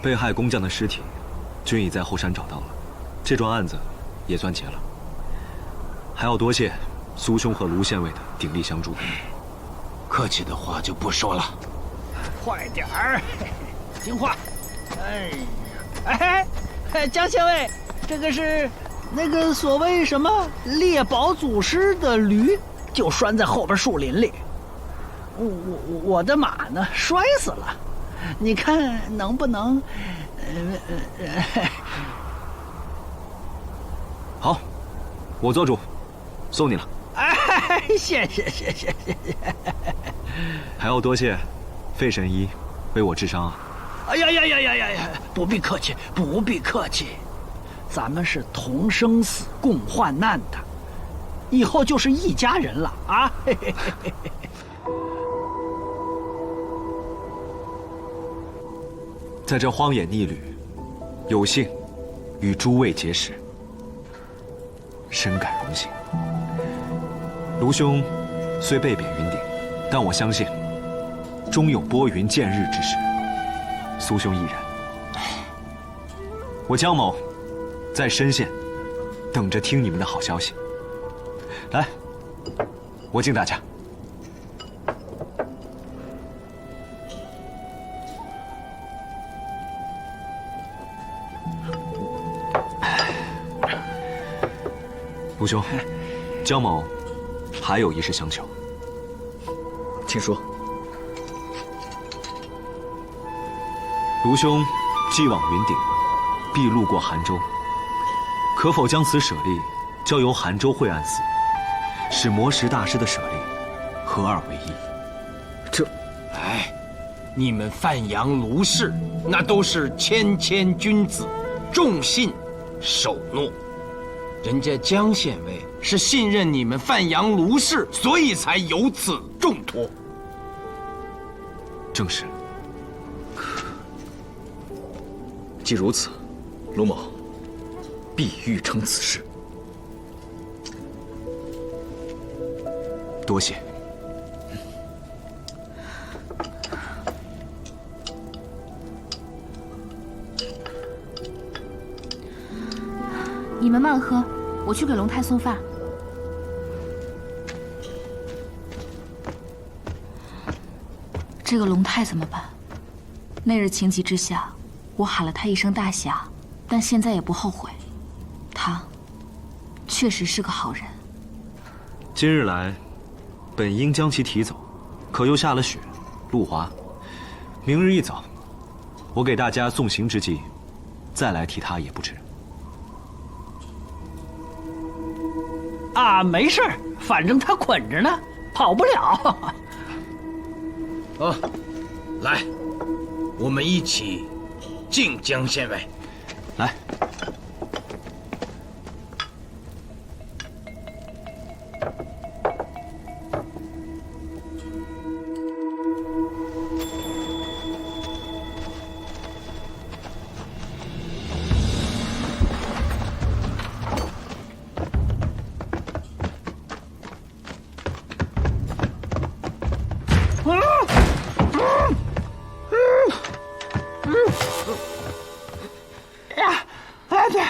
被害工匠的尸体，均已在后山找到了，这桩案子也算结了。还要多谢苏兄和卢县尉的鼎力相助。客气的话就不说了。快点儿，听话。江县尉，这个是那个所谓什么猎宝祖师的驴，就拴在后边树林里。我的马呢，摔死了。你看能不能？好，我做主，送你了。谢谢。还要多谢费神医为我治伤啊。哎呀！不必客气，不必客气。咱们是同生死、共患难的，以后就是一家人了啊！在这荒野逆旅，有幸与诸位结识，深感荣幸。卢兄虽被贬云顶，但我相信，终有拨云见日之时。苏兄亦然。我江某在深县等着听你们的好消息。来，我敬大家。卢兄，江某还有一事相求，请说。卢兄既往云顶，必路过韩州，可否将此舍利交由韩州惠安寺，使魔石大师的舍利合二为一？哎，你们范阳卢氏那都是谦谦君子，重信守诺。人家江县尉是信任你们范阳卢氏，所以才有此重托。正是。既如此，卢某必欲成此事。多谢。你们慢喝，我去给龙太送饭。这个龙太怎么办？那日情急之下，我喊了他一声大侠，但现在也不后悔。他确实是个好人。今日来，本应将其提走，可又下了雪，路滑。明日一早，我给大家送行之际，再来提他也不迟。啊，没事儿，反正他捆着呢，跑不了。来，我们一起敬江县尉。来。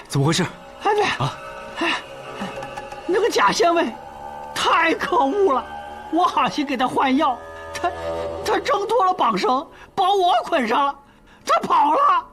怎么回事？哎对啊，那个贾县尉太可恶了！我好心给他换药，他挣脱了绑绳，把我捆上了，他跑了。